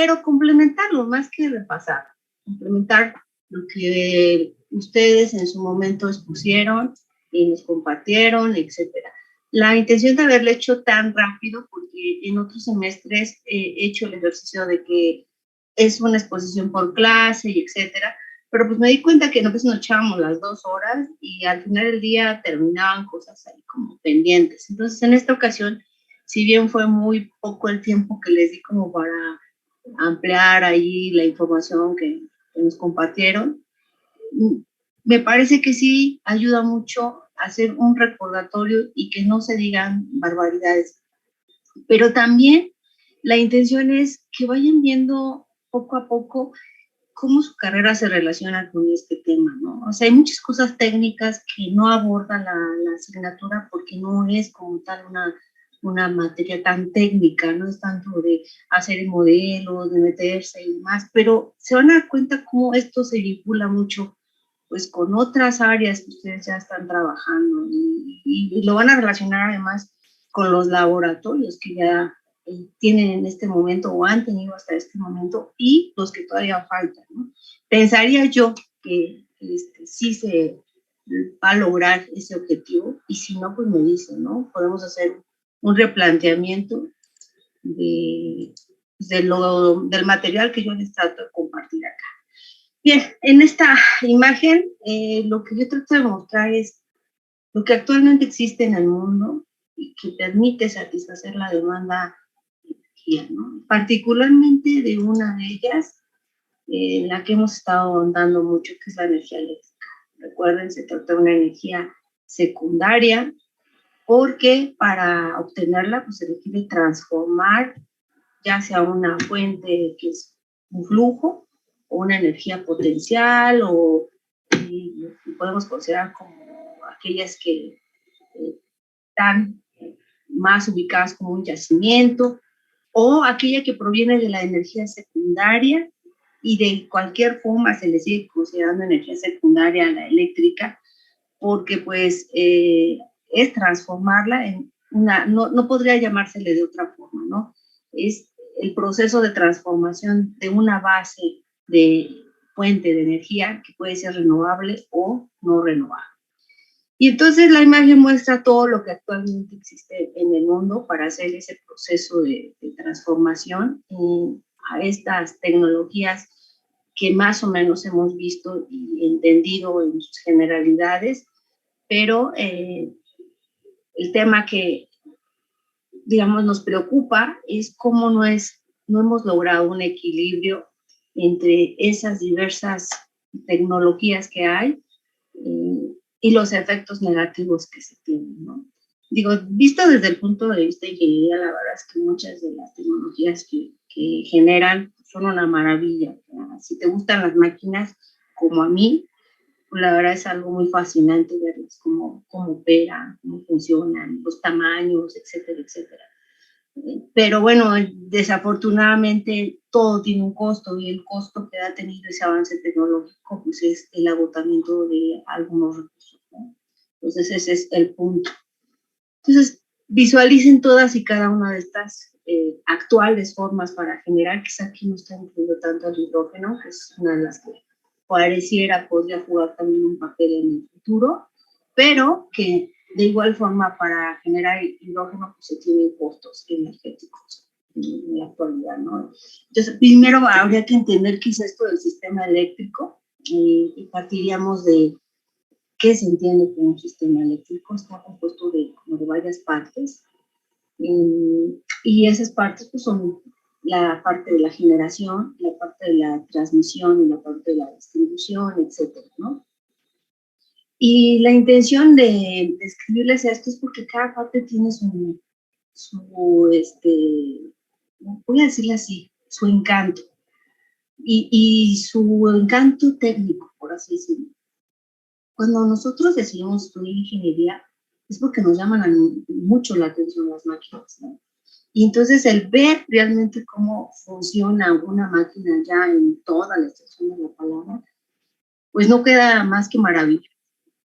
pero complementarlo más que repasar, complementar lo que ustedes en su momento expusieron y nos compartieron, etcétera. La intención de haberlo hecho tan rápido, porque en otros semestres he hecho el ejercicio de que es una exposición por clase y etcétera, pero pues me di cuenta que nos echábamos las 2 horas y al final del día terminaban cosas ahí como pendientes. Entonces, en esta ocasión, si bien fue muy poco el tiempo que les di como para ampliar ahí la información que nos compartieron, me parece que sí ayuda mucho a hacer un recordatorio y que no se digan barbaridades. Pero también la intención es que vayan viendo poco a poco cómo su carrera se relaciona con este tema, ¿no? O sea, hay muchas cosas técnicas que no aborda la asignatura porque no es como tal una materia tan técnica, no es tanto de hacer el modelo, de meterse y demás, pero se van a dar cuenta cómo esto se vincula mucho pues con otras áreas que ustedes ya están trabajando y lo van a relacionar además con los laboratorios que ya tienen en este momento o han tenido hasta este momento y los que todavía faltan, ¿no? Pensaría yo que sí se va a lograr ese objetivo y si no, pues me dicen, ¿no? Podemos hacer un replanteamiento del material que yo les trato de compartir acá. Bien, en esta imagen lo que yo trato de mostrar es lo que actualmente existe en el mundo y que permite satisfacer la demanda de energía, ¿no? Particularmente de una de ellas, la que hemos estado ahondando mucho, que es la energía eléctrica. Recuerden, se trata de una energía secundaria porque para obtenerla pues, se requiere transformar ya sea una fuente que es un flujo o una energía potencial o podemos considerar como aquellas que están más ubicadas como un yacimiento o aquella que proviene de la energía secundaria y de cualquier forma se le sigue considerando energía secundaria a la eléctrica porque pues es transformarla en una, no podría llamársele de otra forma, ¿no? Es el proceso de transformación de una base de fuente de energía que puede ser renovable o no renovable. Y entonces la imagen muestra todo lo que actualmente existe en el mundo para hacer ese proceso de transformación a estas tecnologías que más o menos hemos visto y entendido en sus generalidades, pero el tema que, digamos, nos preocupa es cómo no hemos logrado un equilibrio entre esas diversas tecnologías que hay y los efectos negativos que se tienen, ¿no? Digo, visto desde el punto de vista de ingeniería, la verdad es que muchas de las tecnologías que generan son una maravilla. Si te gustan las máquinas, como a mí, la verdad es algo muy fascinante verlas, cómo operan, cómo funcionan, los tamaños, etcétera, etcétera. Pero bueno, desafortunadamente todo tiene un costo y el costo que ha tenido ese avance tecnológico pues es el agotamiento de algunos recursos, ¿no? Entonces ese es el punto. Entonces visualicen todas y cada una de estas actuales formas para generar, quizá aquí no está incluido tanto el hidrógeno, que es una de las que podría jugar también un papel en el futuro, pero que de igual forma para generar hidrógeno pues se tienen costos energéticos en la actualidad, ¿no? Entonces, primero habría que entender qué es esto del sistema eléctrico y partiríamos de qué se entiende como un sistema eléctrico. Está compuesto de varias partes y esas partes pues son la parte de la generación, la parte de la transmisión y la parte de la distribución, etcétera, ¿no? Y la intención de escribirles esto es porque cada parte tiene voy a decirle así, su encanto y su encanto técnico, por así decirlo. Cuando nosotros decidimos estudiar ingeniería es porque nos llaman mucho la atención las máquinas, ¿no? Y entonces el ver realmente cómo funciona una máquina ya en toda la extensión de la palabra, pues no queda más que maravilla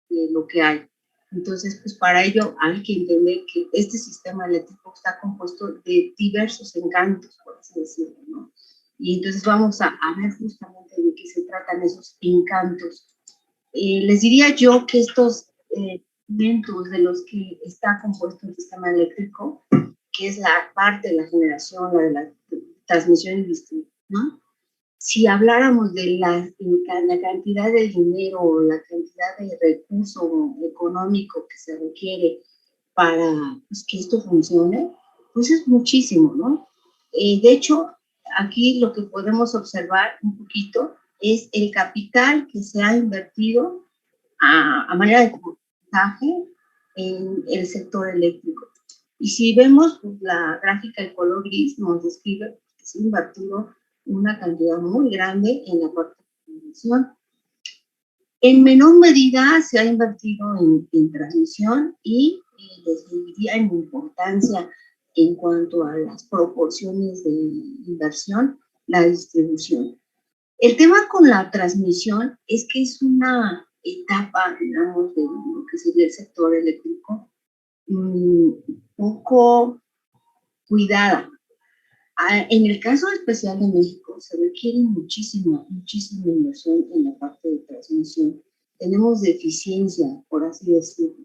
de lo que hay. Entonces, pues para ello hay que entender que este sistema eléctrico está compuesto de diversos encantos, por así decirlo, ¿no? Y entonces vamos a ver justamente de qué se tratan esos encantos. Les diría yo que estos elementos de los que está compuesto el sistema eléctrico, que es la parte de la generación, la de la transmisión y distribución, ¿no? Si habláramos de la cantidad de dinero o la cantidad de recurso económico que se requiere para pues, que esto funcione, pues es muchísimo, ¿no? De hecho, aquí lo que podemos observar un poquito es el capital que se ha invertido a manera de porcentaje en el sector eléctrico. Y si vemos pues, la gráfica de color gris, nos describe que se ha invertido una cantidad muy grande en la parte de transmisión. En menor medida se ha invertido en transmisión y les diría en importancia en cuanto a las proporciones de inversión, la distribución. El tema con la transmisión es que es una etapa, digamos, de lo que sería el sector eléctrico, poco cuidada. En el caso especial de México, se requiere muchísima inversión en la parte de transmisión. Tenemos deficiencia, por así decirlo.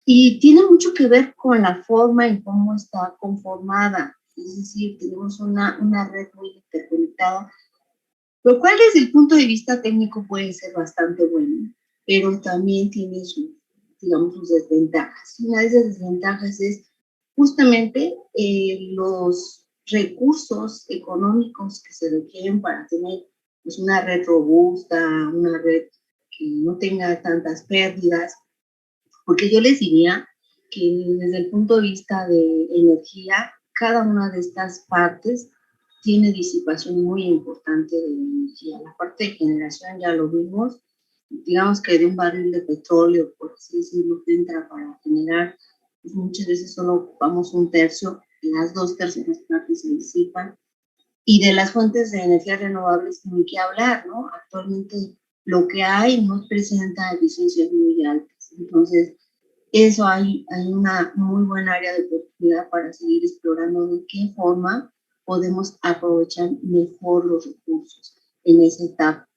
Y tiene mucho que ver con la forma en cómo está conformada. Es decir, tenemos una red muy interconectada, lo cual desde el punto de vista técnico puede ser bastante bueno, pero también tiene digamos, sus desventajas. Una de esas desventajas es justamente los recursos económicos que se requieren para tener pues, una red robusta, una red que no tenga tantas pérdidas, porque yo les diría que desde el punto de vista de energía, cada una de estas partes tiene disipación muy importante de energía. La parte de generación ya lo vimos, digamos que de un barril de petróleo, por así decirlo, que entra para generar, pues muchas veces solo ocupamos un tercio, las dos terceras partes se disipan. Y de las fuentes de energía renovables no hay que hablar, ¿no? Actualmente lo que hay no presenta eficiencias muy altas. Entonces, eso hay una muy buena área de oportunidad para seguir explorando de qué forma podemos aprovechar mejor los recursos en esa etapa.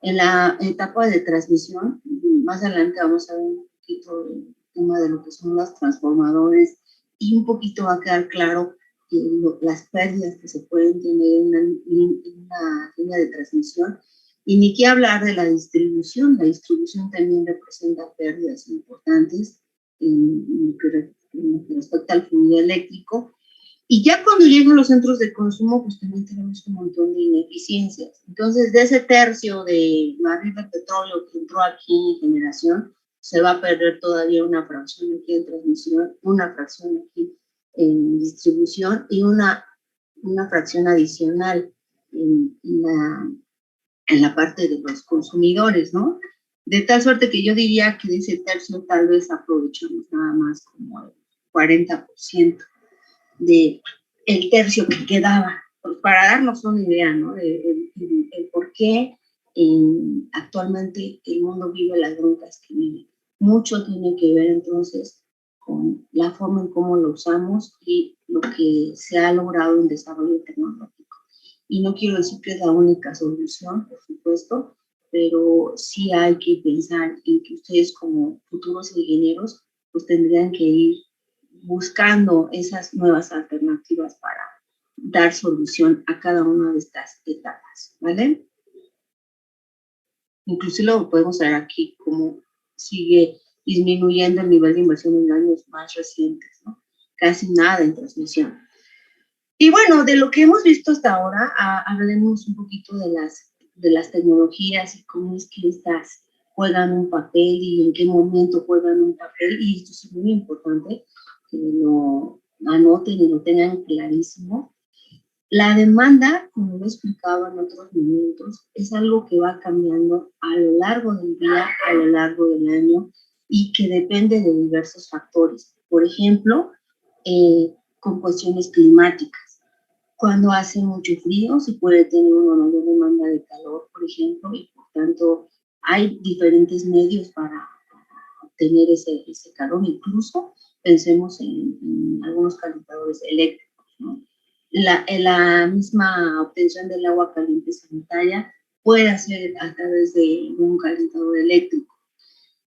En la etapa de transmisión, más adelante vamos a ver un poquito el tema de lo que son los transformadores y un poquito va a quedar claro las pérdidas que se pueden tener en una línea de transmisión. Y ni qué hablar de la distribución. La distribución también representa pérdidas importantes en lo que respecta al fluido eléctrico. Y ya cuando llegan los centros de consumo, pues también tenemos un montón de ineficiencias. Entonces, de ese tercio de barril de petróleo que entró aquí en generación, se va a perder todavía una fracción aquí en transmisión, una fracción aquí en distribución y una fracción adicional en la parte de los consumidores, ¿no? De tal suerte que yo diría que de ese tercio tal vez aprovechamos nada más como el 40% de el tercio que quedaba, pues para darnos una idea, ¿no? El por qué actualmente el mundo vive las broncas que vive. Mucho tiene que ver entonces con la forma en cómo lo usamos y lo que se ha logrado en desarrollo tecnológico. Y no quiero decir que es la única solución, por supuesto, pero sí hay que pensar en que ustedes como futuros ingenieros pues tendrían que ir buscando esas nuevas alternativas para dar solución a cada una de estas etapas, ¿vale? Inclusive lo podemos ver aquí como sigue disminuyendo el nivel de inversión en años más recientes, ¿no? Casi nada en transmisión. Y bueno, de lo que hemos visto hasta ahora, hablemos un poquito de las tecnologías y cómo es que estas juegan un papel y en qué momento juegan un papel. Y esto es muy importante que lo anoten y lo tengan clarísimo. La demanda, como lo he explicado en otros momentos, es algo que va cambiando a lo largo del día, a lo largo del año y que depende de diversos factores. Por ejemplo, con cuestiones climáticas. Cuando hace mucho frío se puede tener una mayor demanda de calor, por ejemplo, y por tanto hay diferentes medios para obtener ese calor. Incluso pensemos en algunos calentadores eléctricos, ¿no? la misma obtención del agua caliente sanitaria puede ser a través de un calentador eléctrico.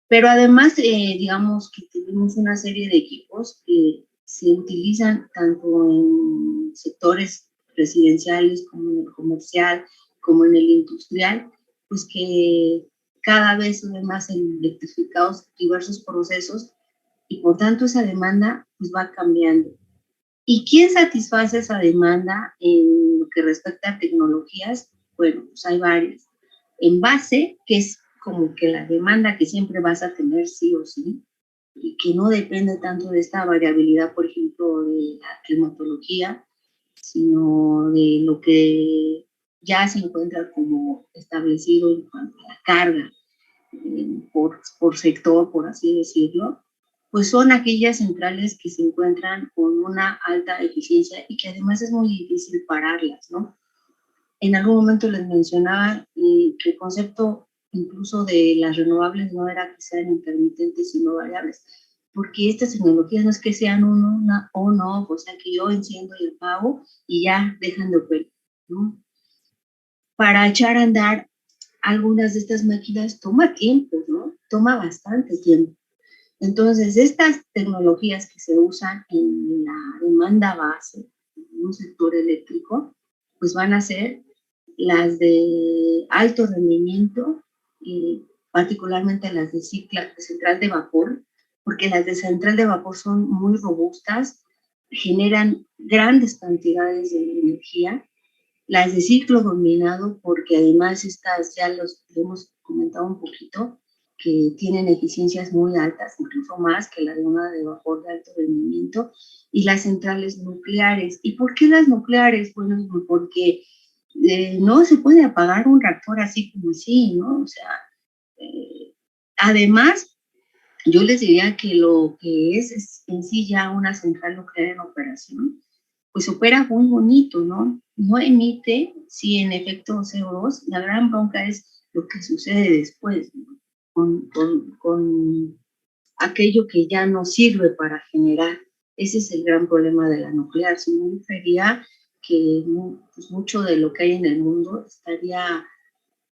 Pero además, digamos que tenemos una serie de equipos que se utilizan tanto en sectores residenciales como en el comercial, como en el industrial, pues que cada vez se ven más electrificados diversos procesos y por tanto esa demanda pues va cambiando. ¿Y quién satisface esa demanda en lo que respecta a tecnologías? Bueno, pues hay varias. En base, que es como que la demanda que siempre vas a tener sí o sí, y que no depende tanto de esta variabilidad, por ejemplo, de la climatología, sino de lo que ya se encuentra como establecido en cuanto a la carga por sector, por así decirlo, pues son aquellas centrales que se encuentran con una alta eficiencia y que además es muy difícil pararlas, ¿no? En algún momento les mencionaba que el concepto incluso de las renovables no era que sean intermitentes, sino variables, porque estas tecnologías no es que sean una o no, o sea, que yo enciendo y apago y ya dejan de operar, ¿no? Para echar a andar algunas de estas máquinas toma tiempo, ¿no? Toma bastante tiempo. Entonces, estas tecnologías que se usan en la demanda base en un sector eléctrico, pues van a ser las de alto rendimiento, particularmente las de central de vapor, porque las de central de vapor son muy robustas, generan grandes cantidades de energía. Las de ciclo combinado, porque además estas ya los hemos comentado un poquito, que tienen eficiencias muy altas, incluso más que la de una de vapor de alto rendimiento, y las centrales nucleares. ¿Y por qué las nucleares? Bueno, porque no se puede apagar un reactor así como así, ¿no? O sea, además, yo les diría que lo que es en sí ya una central nuclear en operación, pues opera muy bonito, ¿no? No emite, sí, en efecto CO2, la gran bronca es lo que sucede después, ¿no? Con aquello que ya no sirve para generar. Ese es el gran problema de la nuclear. Si no, sería que pues, mucho de lo que hay en el mundo estaría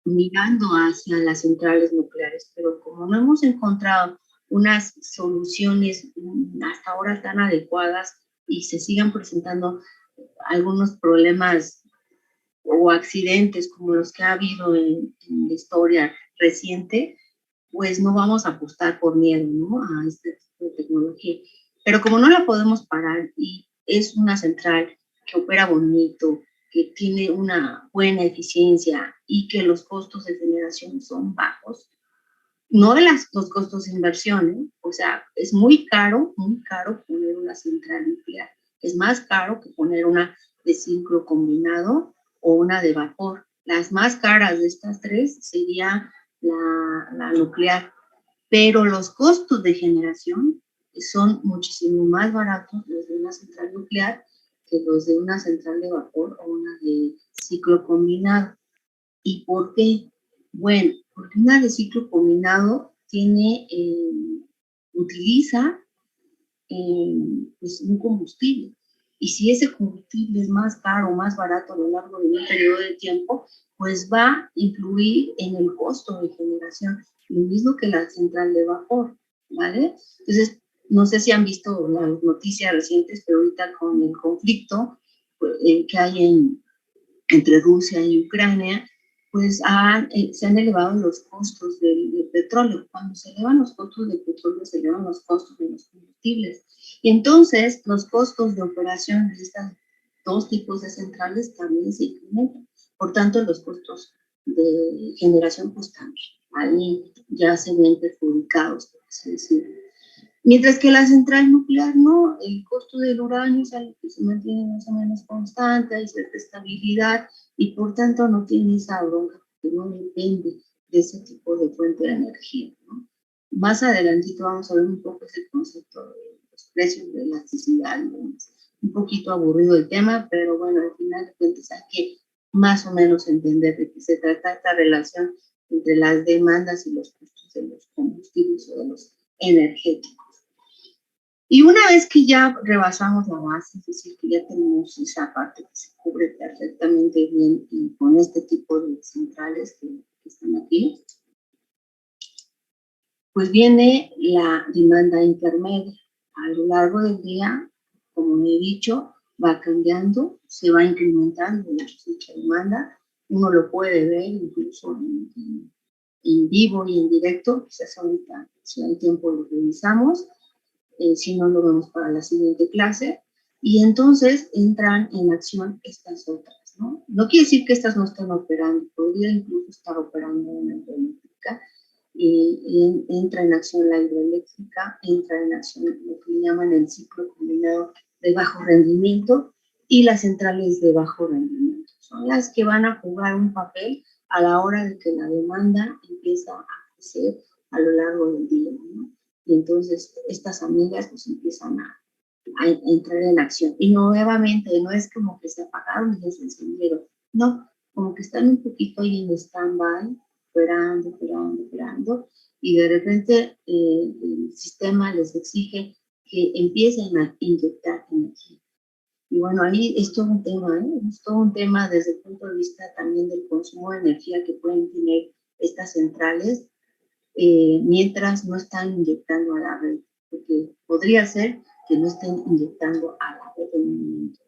mirando hacia las centrales nucleares, pero como no hemos encontrado unas soluciones hasta ahora tan adecuadas y se sigan presentando algunos problemas o accidentes como los que ha habido en la historia reciente, pues no vamos a apostar por miedo, ¿no? A este tipo de tecnología. Pero como no la podemos parar y es una central que opera bonito, que tiene una buena eficiencia y que los costos de generación son bajos, no de los costos de inversión, ¿eh? O sea, es muy caro poner una central nuclear. Es más caro que poner una de ciclo combinado o una de vapor. Las más caras de estas tres sería la nuclear, pero los costos de generación son muchísimo más baratos los de una central nuclear que los de una central de vapor o una de ciclo combinado. ¿Y por qué? Bueno, porque una de ciclo combinado utiliza pues un combustible. Y si ese combustible es más caro o más barato a lo largo de un periodo de tiempo, pues va a influir en el costo de generación, lo mismo que la central de vapor, ¿vale? Entonces, no sé si han visto las noticias recientes, pero ahorita con el conflicto pues, que hay entre Rusia y Ucrania, pues se han elevado los costos del petróleo. Cuando se elevan los costos del petróleo, se elevan los costos de los combustibles. Y entonces los costos de operación de estos dos tipos de centrales también se incrementan. Por tanto, los costos de generación pues también. Ahí ya se ven perjudicados, por así decirlo. Mientras que la central nuclear no, el costo del uranio es algo que se mantiene más o menos constante, hay cierta estabilidad y por tanto no tiene esa bronca, porque no depende de ese tipo de fuente de energía, ¿no? Más adelantito vamos a ver un poco ese concepto de los precios de elasticidad, ¿no? Un poquito aburrido el tema, pero bueno, al final de cuentas hay que más o menos entender de qué se trata esta relación entre las demandas y los costos de los combustibles o de los energéticos. Y una vez que ya rebasamos la base, es decir, que ya tenemos esa parte que se cubre perfectamente bien y con este tipo de centrales que están aquí, pues viene la demanda intermedia. A lo largo del día, como he dicho, va cambiando, se va incrementando dicha demanda. Uno lo puede ver incluso en vivo y en directo, quizás ahorita, si hay tiempo, lo revisamos. Si no, lo vemos para la siguiente clase, y entonces entran en acción estas otras, ¿no? No quiere decir que estas no estén operando, podría incluso estar operando una hidroeléctrica, y entra en acción la hidroeléctrica, entra en acción lo que llaman el ciclo combinado de bajo rendimiento y las centrales de bajo rendimiento. Son las que van a jugar un papel a la hora de que la demanda empieza a crecer a lo largo del día, ¿no? Y entonces estas amigas pues empiezan a entrar en acción. Y nuevamente no es como que se apagaron y ya se encendieron, no, como que están un poquito ahí en stand-by, esperando, y de repente el sistema les exige que empiecen a inyectar energía. Y bueno, ahí es todo un tema, es todo un tema desde el punto de vista también del consumo de energía que pueden tener estas centrales, mientras no están inyectando a la red, porque podría ser que no estén inyectando a la red en un momento.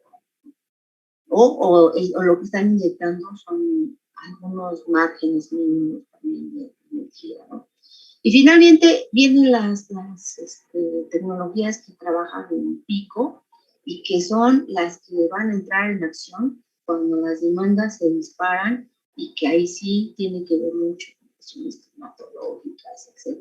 O lo que están inyectando son algunos márgenes mínimos también de energía, ¿no? Y finalmente vienen las tecnologías que trabajan en pico y que son las que van a entrar en acción cuando las demandas se disparan, y que ahí sí tiene que ver mucho con cuestiones climatológicas, etc.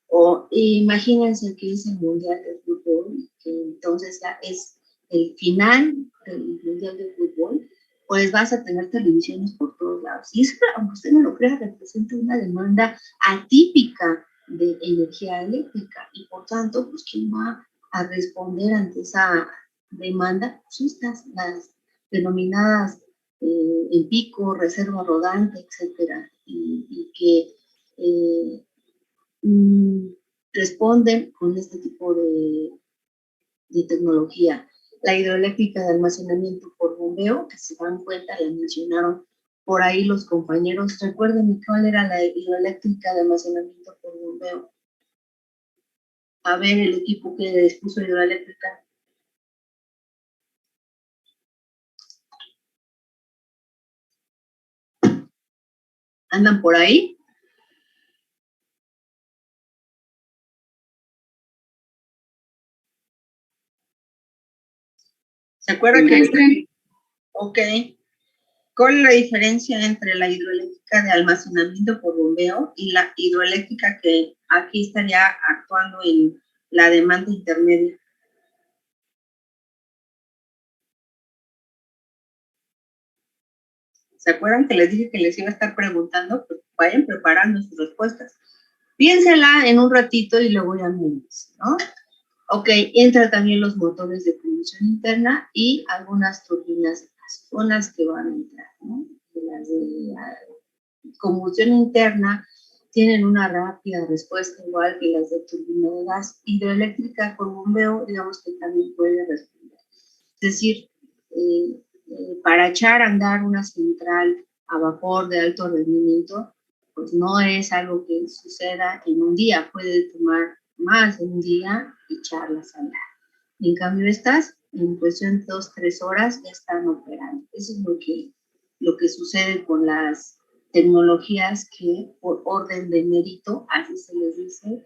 O imagínense que es el Mundial de Fútbol, que entonces ya es el final del Mundial de Fútbol, pues vas a tener televisiones por todos lados. Y eso, aunque usted no lo crea, representa una demanda atípica de energía eléctrica, y por tanto, pues ¿quién va a responder ante esa demanda? Pues estas, las denominadas en pico, reserva rodante, etcétera, y que responden con este tipo de tecnología. La hidroeléctrica de almacenamiento por bombeo, que se dan cuenta, la mencionaron por ahí los compañeros. Recuerden cuál era la hidroeléctrica de almacenamiento por bombeo. A ver, el equipo que les puso hidroeléctrica. ¿Andan por ahí? ¿Se acuerdan que? Ok. ¿Cuál es la diferencia entre la hidroeléctrica de almacenamiento por bombeo y la hidroeléctrica que aquí estaría actuando en la demanda intermedia? ¿Se acuerdan que les dije que les iba a estar preguntando? Pues vayan preparando sus respuestas. Piénsela en un ratito y luego ya me dice, ¿no? Ok, entra también los motores de combustión interna y algunas turbinas de gas, son las que van a entrar, ¿no? Las de la combustión interna tienen una rápida respuesta, igual que las de turbina de gas. Hidroeléctrica con bombeo, digamos que también puede responder. Es decir, para echar a andar una central a vapor de alto rendimiento, pues no es algo que suceda en un día, puede tomar más de un día echarlas a andar. En cambio, estas, en cuestión de 2-3 horas, ya están operando. Eso es lo que sucede con las tecnologías que por orden de mérito, así se les dice,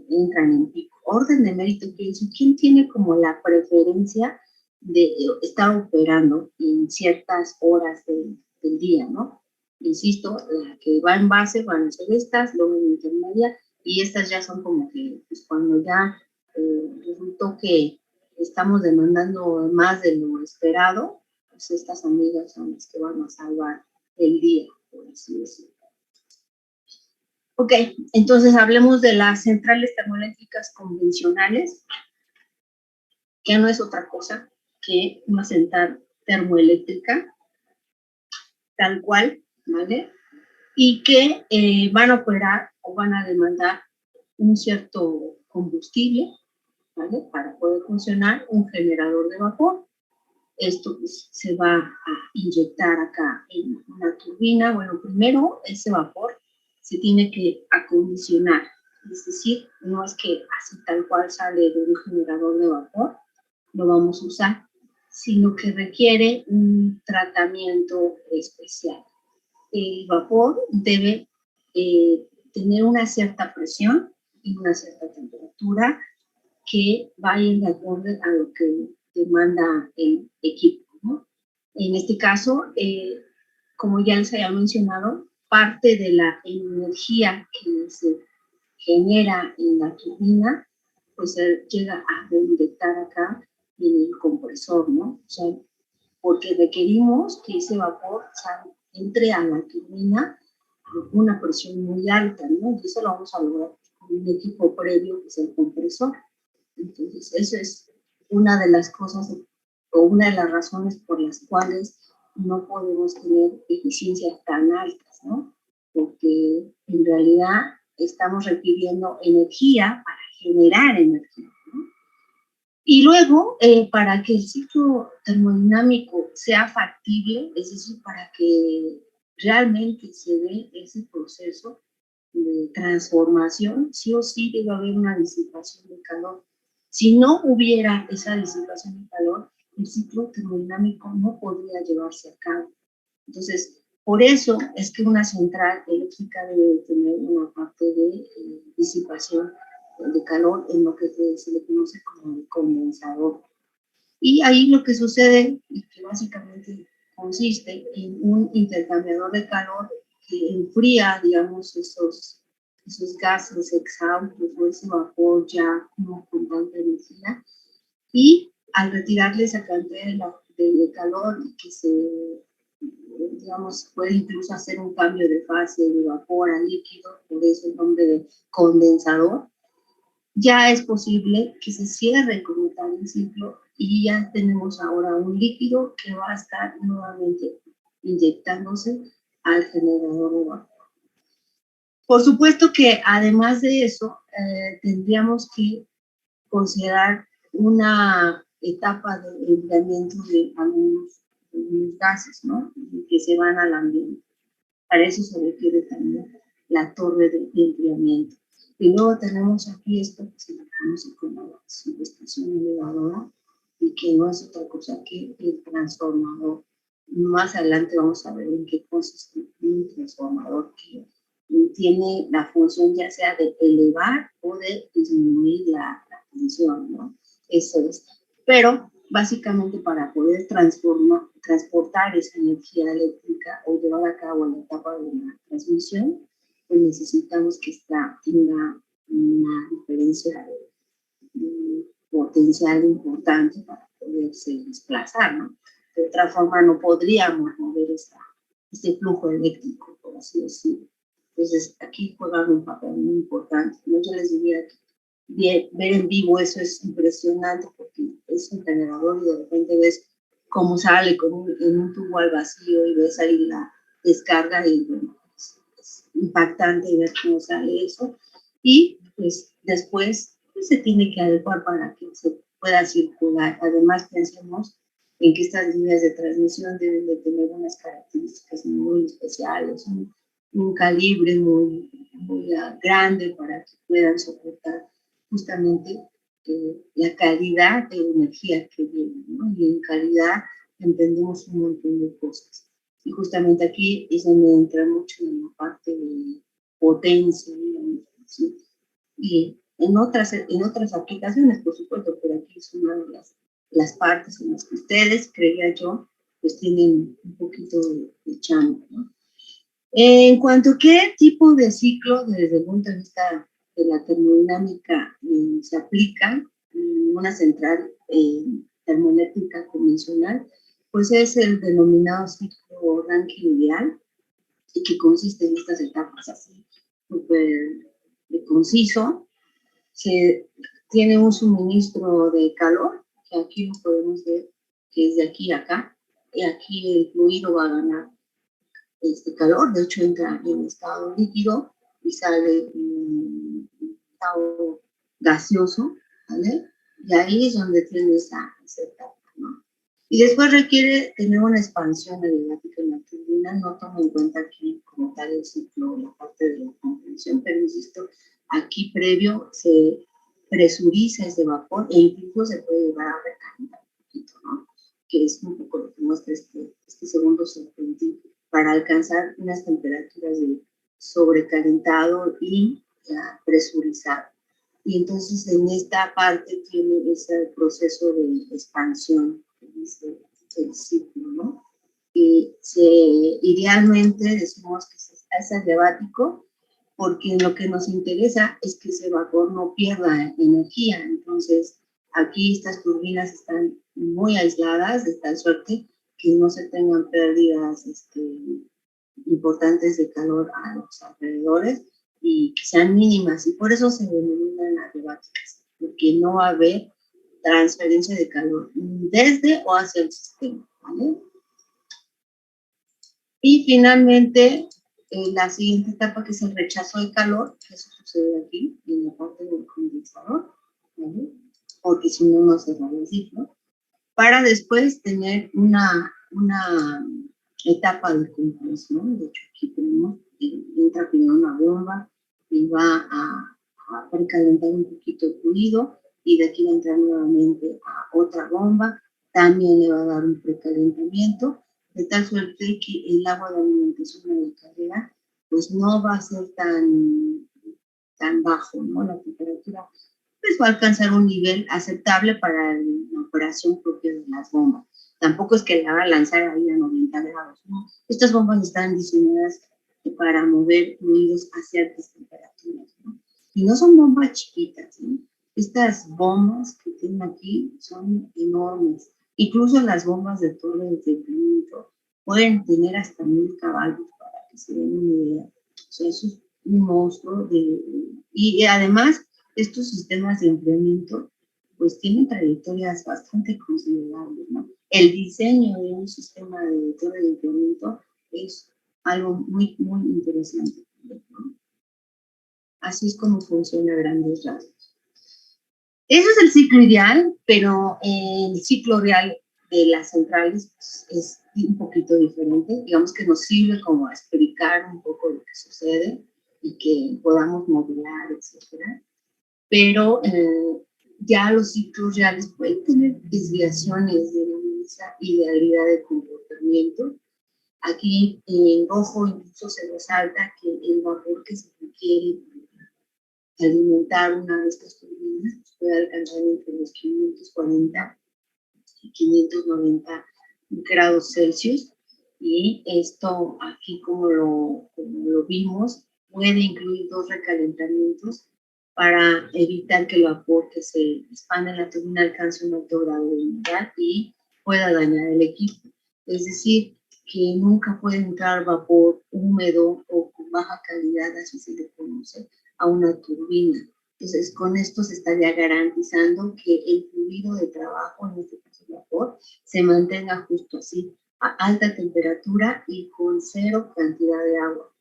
entran en pico. Orden de mérito quiere decir quién tiene como la preferencia de estar operando en ciertas horas del día, ¿no? Insisto, la que va en base van a ser estas, luego en intermedia, y estas ya son como que, pues cuando ya resultó que estamos demandando más de lo esperado, pues estas amigas son las que van a salvar el día, por así decirlo. Ok, entonces hablemos de las centrales termoeléctricas convencionales, que no es otra cosa que una central termoeléctrica, tal cual, ¿vale? Y que van a operar o van a demandar un cierto combustible, ¿vale? Para poder funcionar un generador de vapor. Esto pues, se va a inyectar acá en una turbina. Bueno, primero ese vapor se tiene que acondicionar, es decir, no es que así tal cual sale de un generador de vapor, lo vamos a usar, sino que requiere un tratamiento especial. El vapor debe tener una cierta presión y una cierta temperatura que vayan de acuerdo a lo que demanda el equipo, ¿no? En este caso, como ya les había mencionado, parte de la energía que se genera en la turbina, pues llega a inyectar acá en el compresor, ¿no? O sea, porque requerimos que ese vapor entre a la turbina a una presión muy alta, ¿no? Y eso lo vamos a lograr con un equipo previo que es el compresor. Entonces, eso es una de las cosas o una de las razones por las cuales no podemos tener eficiencias tan altas, ¿no? Porque en realidad estamos requiriendo energía para generar energía, ¿no? Y luego, para que el ciclo termodinámico sea factible, es decir, para que realmente se dé ese proceso de transformación, sí o sí debe haber una disipación de calor. Si no hubiera esa disipación de calor, el ciclo termodinámico no podría llevarse a cabo. Entonces, por eso es que una central eléctrica debe tener una parte de disipación de calor en lo que se le conoce como el condensador. Y ahí lo que sucede, y que básicamente consiste en un intercambiador de calor que enfría, digamos, esos gases exhaustos o ese vapor ya como con tanta energía, y al retirarle esa cantidad de calor que se, digamos, puede incluso hacer un cambio de fase de vapor a líquido, por eso el nombre de condensador, ya es posible que se cierre como tal el ciclo y ya tenemos ahora un líquido que va a estar nuevamente inyectándose al generador de vapor. Por supuesto que además de eso, tendríamos que considerar una etapa de enfriamiento de algunos gases, ¿no? Que se van al ambiente. Para eso se requiere también la torre de enfriamiento. Y luego tenemos aquí esto que se le conoce como la subestación elevadora y que no es otra cosa que el transformador. Más adelante vamos a ver en qué consiste un transformador que tiene la función ya sea de elevar o de disminuir la tensión, ¿no? Eso es. Pero básicamente para poder transportar esa energía eléctrica o llevar a cabo la etapa de la transmisión, pues necesitamos que tenga una diferencia de potencial importante para poderse desplazar, ¿no? De otra forma no podríamos mover este flujo eléctrico, por así decirlo. Entonces aquí juegan un papel muy importante. ¿No? Yo les diría que ver en vivo eso es impresionante porque es un generador y de repente ves cómo sale en un tubo al vacío y ves ahí la descarga y bueno, es impactante ver cómo sale eso. Y pues después pues, se tiene que adecuar para que se pueda circular. Además pensemos en que estas líneas de transmisión deben de tener unas características muy especiales, un calibre muy grande para que puedan soportar justamente la calidad de energía que viene, ¿no? Y en calidad entendemos un montón de cosas. Y justamente aquí es donde entra mucho en la parte de potencia, digamos, ¿sí? Y en otras aplicaciones, por supuesto, pero aquí es una de las partes en las que ustedes, creía yo, pues tienen un poquito de chamba, ¿no? En cuanto a qué tipo de ciclo, desde el punto de vista de la termodinámica, se aplica en una central termoeléctrica convencional, pues es el denominado ciclo Rankine ideal, y que consiste en estas etapas así, súper conciso. Se tiene un suministro de calor, que aquí lo podemos ver, que es de aquí a acá, y aquí el fluido va a ganar calor, de hecho entra en estado líquido y sale en estado gaseoso, ¿vale? Y ahí es donde tiene esa etapa, ¿no? Y después requiere tener una expansión adiabática en la turbina. No tomo en cuenta aquí como tal el ciclo, la parte de la compresión, pero insisto, aquí previo se presuriza ese vapor e incluso se puede llevar a recalentar un poquito, ¿no? Que es un poco lo que muestra este segundo serpentín, para alcanzar unas temperaturas de sobrecalentado y presurizado. Y entonces en esta parte tiene ese proceso de expansión, que dice el ciclo, ¿no? Y idealmente decimos que es adiabático, porque lo que nos interesa es que ese vapor no pierda energía. Entonces, aquí estas turbinas están muy aisladas, de tal suerte que no se tengan pérdidas importantes de calor a los alrededores y que sean mínimas, y por eso se denominan adiabáticas, porque no va a haber transferencia de calor desde o hacia el sistema, ¿vale? Y finalmente, la siguiente etapa, que es el rechazo de calor, que eso sucede aquí, en la parte del condensador, ¿vale? Porque si no, no se va el ciclo, para después tener una etapa de compresión. De hecho, aquí tenemos, entra primero una bomba y va a precalentar un poquito el fluido, y de aquí va a entrar nuevamente a otra bomba, también le va a dar un precalentamiento, de tal suerte que el agua de alimentación de la caldera pues no va a ser tan bajo, ¿no? La temperatura pues va a alcanzar un nivel aceptable para la operación propia de las bombas. Tampoco es que la va a lanzar ahí a 90 grados, ¿no? Estas bombas están diseñadas para mover fluidos a ciertas temperaturas, ¿no? Y no son bombas chiquitas, ¿no? Estas bombas que tienen aquí son enormes. Incluso las bombas de torre de enfriamiento pueden tener hasta 1000 caballos, para que se den una idea. O sea, eso es un monstruo. Y además, estos sistemas de enfriamiento pues tienen trayectorias bastante considerables, ¿no? El diseño de un sistema de torre de enfriamiento es algo muy, muy interesante, ¿no? Así es como funciona a grandes rasgos. Eso es el ciclo ideal, pero el ciclo real de las centrales pues, es un poquito diferente. Digamos que nos sirve como a explicar un poco lo que sucede y que podamos modelar, etcétera. Pero ya los ciclos reales pueden tener desviaciones de esa idealidad de comportamiento. Aquí en rojo incluso se resalta que el vapor que se requiere para alimentar una de estas turbinas puede alcanzar entre los 540 y 590 grados Celsius. Y esto aquí, como lo vimos, puede incluir 2 recalentamientos para evitar que el vapor que se expande en la turbina alcance un alto grado de humedad y pueda dañar el equipo. Es decir, que nunca puede entrar vapor húmedo o con baja calidad, así se le conoce, a una turbina. Entonces, con esto se estaría garantizando que el fluido de trabajo, en este caso el vapor, se mantenga justo así, a alta temperatura y con 0 cantidad de agua.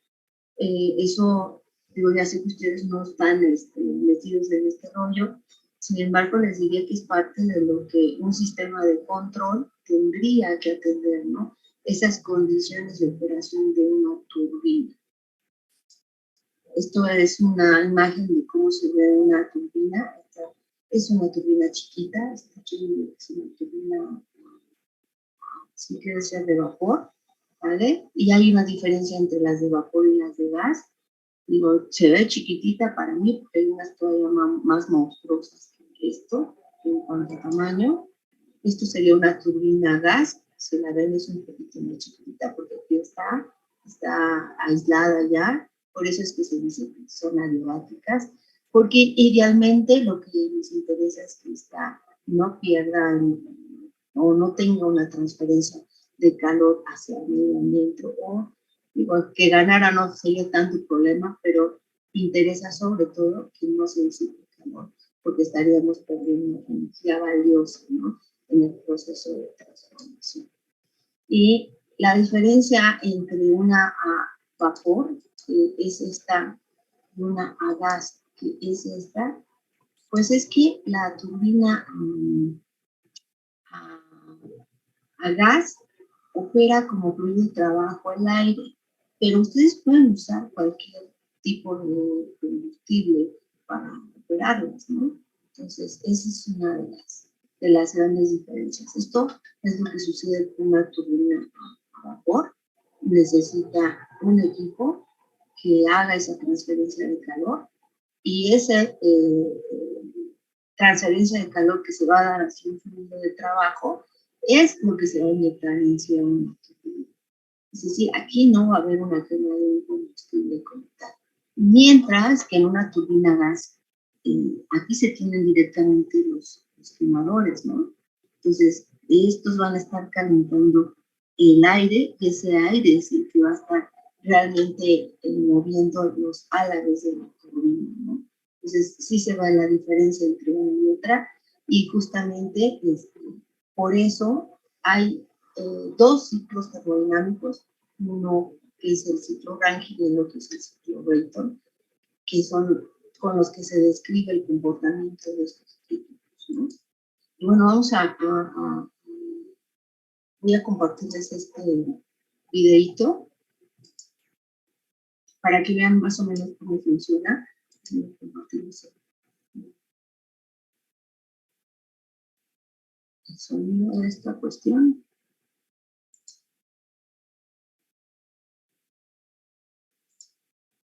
Eso, digo, ya sé que ustedes no están metidos en este rollo, sin embargo, les diría que es parte de lo que un sistema de control tendría que atender, ¿no? Esas condiciones de operación de una turbina. Esto es una imagen de cómo se ve una turbina. Esta es una turbina chiquita, esta aquí es una turbina, sí quiere ser de vapor, ¿vale? Y hay una diferencia entre las de vapor y las de gas. Digo, se ve chiquitita para mí, porque hay unas todavía más monstruosas que esto, en cuanto a tamaño. Esto sería una turbina a gas, si la ven es un poquito más chiquitita, porque aquí está aislada ya, por eso es que se dice que son adiabáticas, porque idealmente lo que nos interesa es que esta no pierda o no tenga una transferencia de calor hacia el medio ambiente, o digo, que ganara no sería tanto problema, pero interesa sobre todo que no se disipe calor, porque estaríamos perdiendo energía valiosa, ¿no?, en el proceso de transformación. Y la diferencia entre una a vapor, que es esta, y una a gas, que es esta, Pues es que la turbina a gas opera como fluido de trabajo al aire, pero ustedes pueden usar cualquier tipo de combustible para operarlas, ¿no? Entonces, esa es una de las grandes diferencias. Esto es lo que sucede con una turbina a vapor. Necesita un equipo que haga esa transferencia de calor y esa transferencia de calor que se va a dar hacia un fluido de trabajo es lo que se va a inyectar en sí a una turbina. Es decir, aquí no va a haber una quema de un combustible como tal. Mientras que en una turbina a gas, aquí se tienen directamente los quemadores, ¿no? Entonces, estos van a estar calentando el aire y ese aire es el que va a estar realmente moviendo los álabes de la turbina, ¿no? Entonces, sí se ve la diferencia entre una y otra y justamente por eso hay dos ciclos termodinámicos, uno que es el ciclo Rankine y el otro es el ciclo Brayton, que son con los que se describe el comportamiento de estos equipos, ¿no? Y bueno, voy a compartirles este videito para que vean más o menos cómo funciona. Voy a compartirles el sonido de esta cuestión.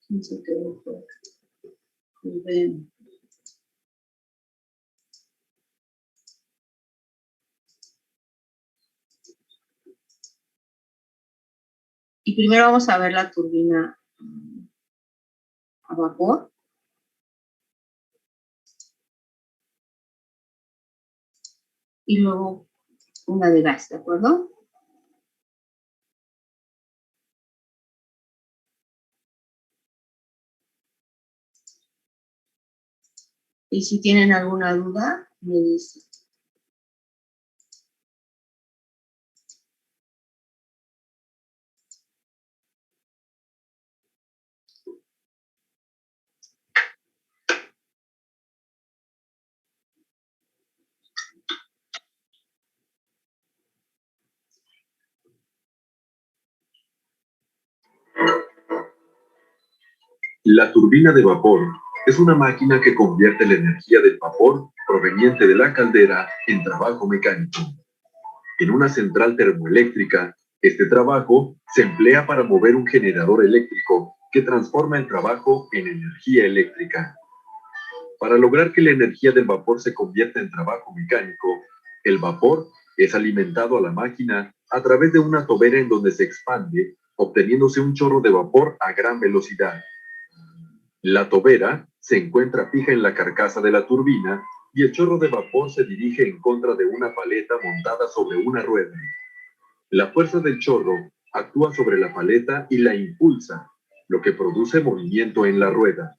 No sé qué ven. Y primero vamos a ver la turbina a vapor. Y luego una de gas, ¿de acuerdo? Y si tienen alguna duda, me dicen. La turbina de vapor es una máquina que convierte la energía del vapor proveniente de la caldera en trabajo mecánico. En una central termoeléctrica, este trabajo se emplea para mover un generador eléctrico que transforma el trabajo en energía eléctrica. Para lograr que la energía del vapor se convierta en trabajo mecánico, el vapor es alimentado a la máquina a través de una tobera en donde se expande, obteniéndose un chorro de vapor a gran velocidad. La tobera se encuentra fija en la carcasa de la turbina y el chorro de vapor se dirige en contra de una paleta montada sobre una rueda. La fuerza del chorro actúa sobre la paleta y la impulsa, lo que produce movimiento en la rueda.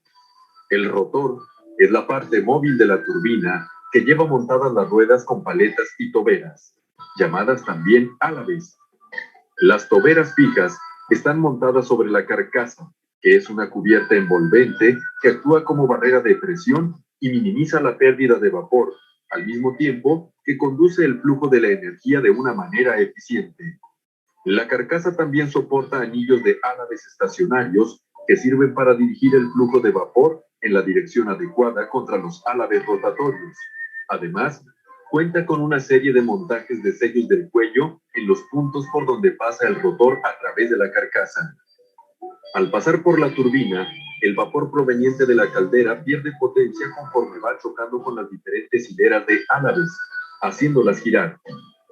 El rotor es la parte móvil de la turbina que lleva montadas las ruedas con paletas y toberas, llamadas también álabes. Las toberas fijas están montadas sobre la carcasa, que es una cubierta envolvente que actúa como barrera de presión y minimiza la pérdida de vapor, al mismo tiempo que conduce el flujo de la energía de una manera eficiente. La carcasa también soporta anillos de álabes estacionarios que sirven para dirigir el flujo de vapor en la dirección adecuada contra los álabes rotatorios. Además, cuenta con una serie de montajes de sellos del cuello en los puntos por donde pasa el rotor a través de la carcasa. Al pasar por la turbina, el vapor proveniente de la caldera pierde potencia conforme va chocando con las diferentes hileras de álabes, haciéndolas girar.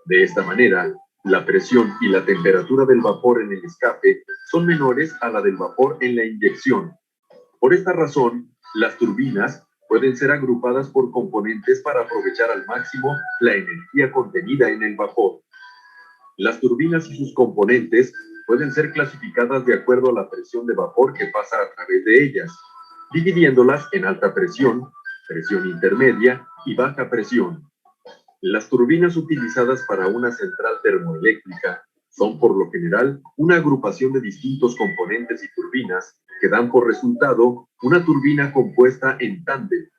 De esta manera, la presión y la temperatura del vapor en el escape son menores a la del vapor en la inyección. Por esta razón, las turbinas pueden ser agrupadas por componentes para aprovechar al máximo la energía contenida en el vapor. Las turbinas y sus componentes pueden ser clasificadas de acuerdo a la presión de vapor que pasa a través de ellas, dividiéndolas en alta presión, presión intermedia y baja presión. Las turbinas utilizadas para una central termoeléctrica son por lo general una agrupación de distintos componentes y turbinas que dan por resultado una turbina compuesta en tándem.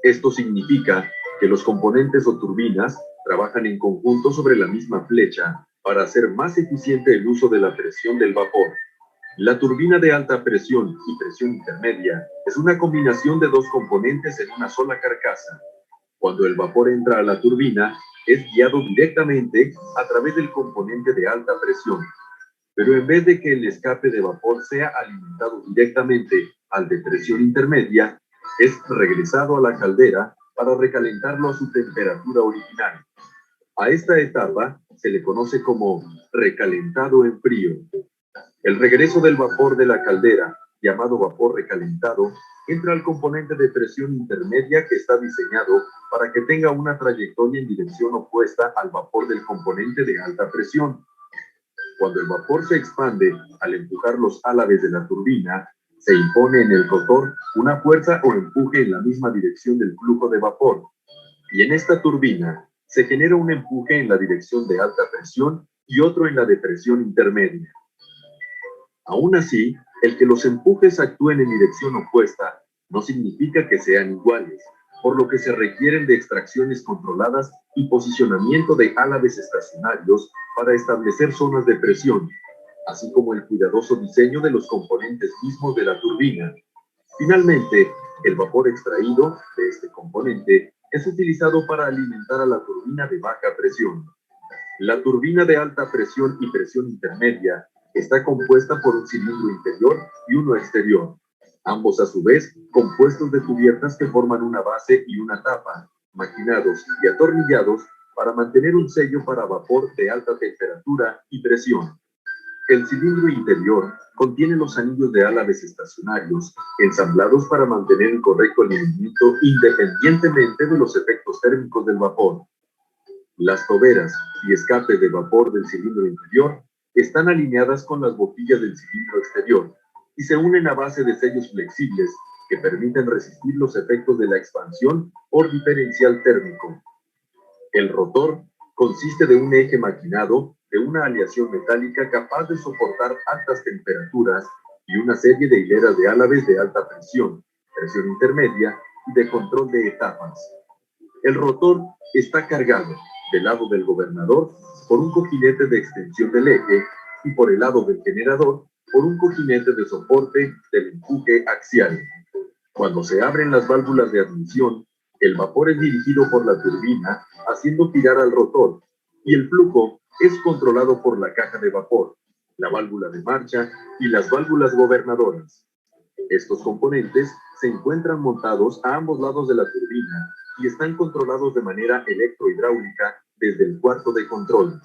Esto significa que los componentes o turbinas trabajan en conjunto sobre la misma flecha para hacer más eficiente el uso de la presión del vapor. La turbina de alta presión y presión intermedia es una combinación de dos componentes en una sola carcasa. Cuando el vapor entra a la turbina, es guiado directamente a través del componente de alta presión. Pero en vez de que el escape de vapor sea alimentado directamente al de presión intermedia, es regresado a la caldera para recalentarlo a su temperatura original. A esta etapa se le conoce como recalentado en frío. El regreso del vapor de la caldera, llamado vapor recalentado, entra al componente de presión intermedia que está diseñado para que tenga una trayectoria en dirección opuesta al vapor del componente de alta presión. Cuando el vapor se expande al empujar los álabes de la turbina, se impone en el rotor una fuerza o empuje en la misma dirección del flujo de vapor. Y en esta turbina se genera un empuje en la dirección de alta presión y otro en la de presión intermedia. Aún así, el que los empujes actúen en dirección opuesta no significa que sean iguales, por lo que se requieren de extracciones controladas y posicionamiento de álabes estacionarios para establecer zonas de presión, así como el cuidadoso diseño de los componentes mismos de la turbina. Finalmente, el vapor extraído de este componente es utilizado para alimentar a la turbina de baja presión. La turbina de alta presión y presión intermedia está compuesta por un cilindro interior y uno exterior, ambos a su vez compuestos de cubiertas que forman una base y una tapa, maquinados y atornillados para mantener un sello para vapor de alta temperatura y presión. El cilindro interior contiene los anillos de álabes estacionarios, ensamblados para mantener el correcto movimiento independientemente de los efectos térmicos del vapor. Las toberas y escape de vapor del cilindro interior están alineadas con las boquillas del cilindro exterior y se unen a base de sellos flexibles que permiten resistir los efectos de la expansión por diferencial térmico. El rotor consiste de un eje maquinado de una aleación metálica capaz de soportar altas temperaturas y una serie de hileras de álabes de alta presión, presión intermedia y de control de etapas. El rotor está cargado del lado del gobernador por un cojinete de extensión del eje y por el lado del generador por un cojinete de soporte del empuje axial. Cuando se abren las válvulas de admisión, el vapor es dirigido por la turbina haciendo girar al rotor y el flujo es controlado por la caja de vapor, la válvula de marcha y las válvulas gobernadoras. Estos componentes se encuentran montados a ambos lados de la turbina y están controlados de manera electrohidráulica desde el cuarto de control.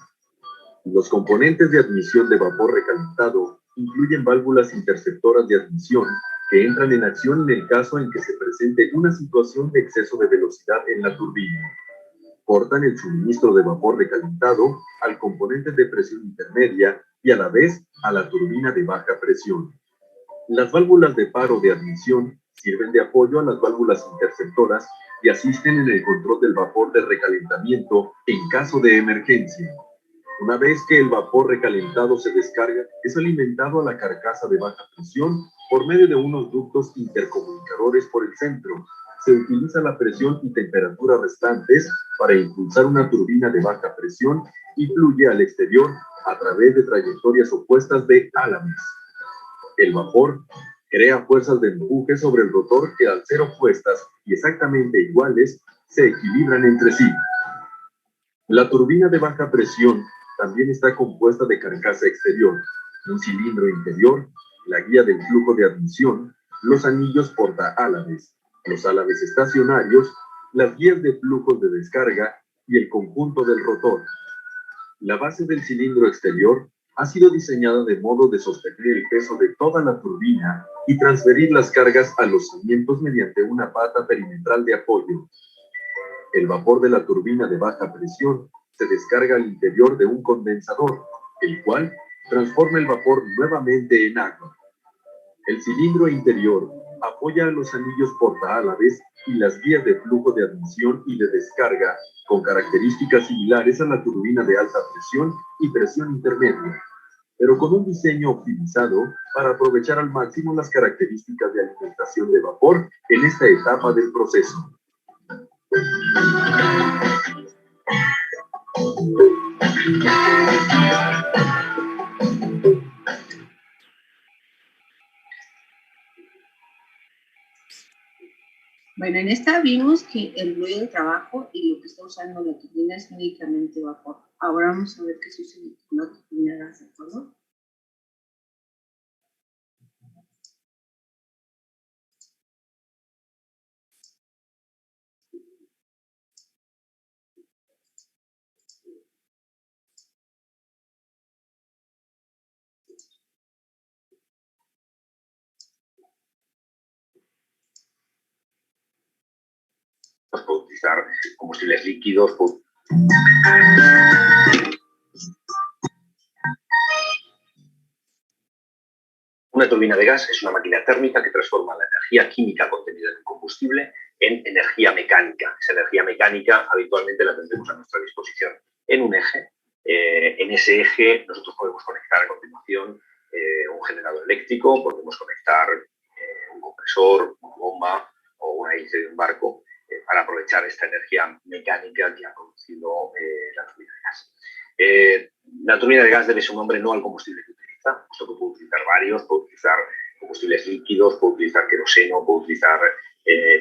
Los componentes de admisión de vapor recalentado incluyen válvulas interceptoras de admisión que entran en acción en el caso en que se presente una situación de exceso de velocidad en la turbina. Cortan el suministro de vapor recalentado al componente de presión intermedia y a la vez a la turbina de baja presión. Las válvulas de paro de admisión sirven de apoyo a las válvulas interceptoras y asisten en el control del vapor de recalentamiento en caso de emergencia. Una vez que el vapor recalentado se descarga, es alimentado a la carcasa de baja presión por medio de unos ductos intercomunicadores por el centro. Se utiliza la presión y temperatura restantes para impulsar una turbina de baja presión y fluye al exterior a través de trayectorias opuestas de álabes. El vapor crea fuerzas de empuje sobre el rotor que al ser opuestas y exactamente iguales, se equilibran entre sí. La turbina de baja presión también está compuesta de carcasa exterior, un cilindro interior, la guía del flujo de admisión, los anillos portaálabes, los álabes estacionarios, las guías de flujos de descarga y el conjunto del rotor. La base del cilindro exterior ha sido diseñada de modo de sostener el peso de toda la turbina y transferir las cargas a los cimientos mediante una pata perimetral de apoyo. El vapor de la turbina de baja presión se descarga al interior de un condensador, el cual transforma el vapor nuevamente en agua. El cilindro interior apoya a los anillos portaálabes y las vías de flujo de admisión y de descarga con características similares a la turbina de alta presión y presión intermedia, pero con un diseño optimizado para aprovechar al máximo las características de alimentación de vapor en esta etapa del proceso. Bueno, en esta vimos que el fluido de trabajo y lo que está usando la turbina es únicamente vapor. Ahora vamos a ver qué sucede con la turbina de gas, ¿de acuerdo? Puedo utilizar combustibles líquidos. Una turbina de gas es una máquina térmica que transforma la energía química contenida en el combustible en energía mecánica. Esa energía mecánica habitualmente la tendremos a nuestra disposición en un eje. En ese eje nosotros podemos conectar a continuación un generador eléctrico, podemos conectar un compresor, una bomba o una hélice de un barco para aprovechar esta energía mecánica que ha producido la turbina de gas. La turbina de gas debe su nombre no al combustible que utiliza, puesto que puede utilizar varios, puede utilizar combustibles líquidos, puede utilizar queroseno, puede utilizar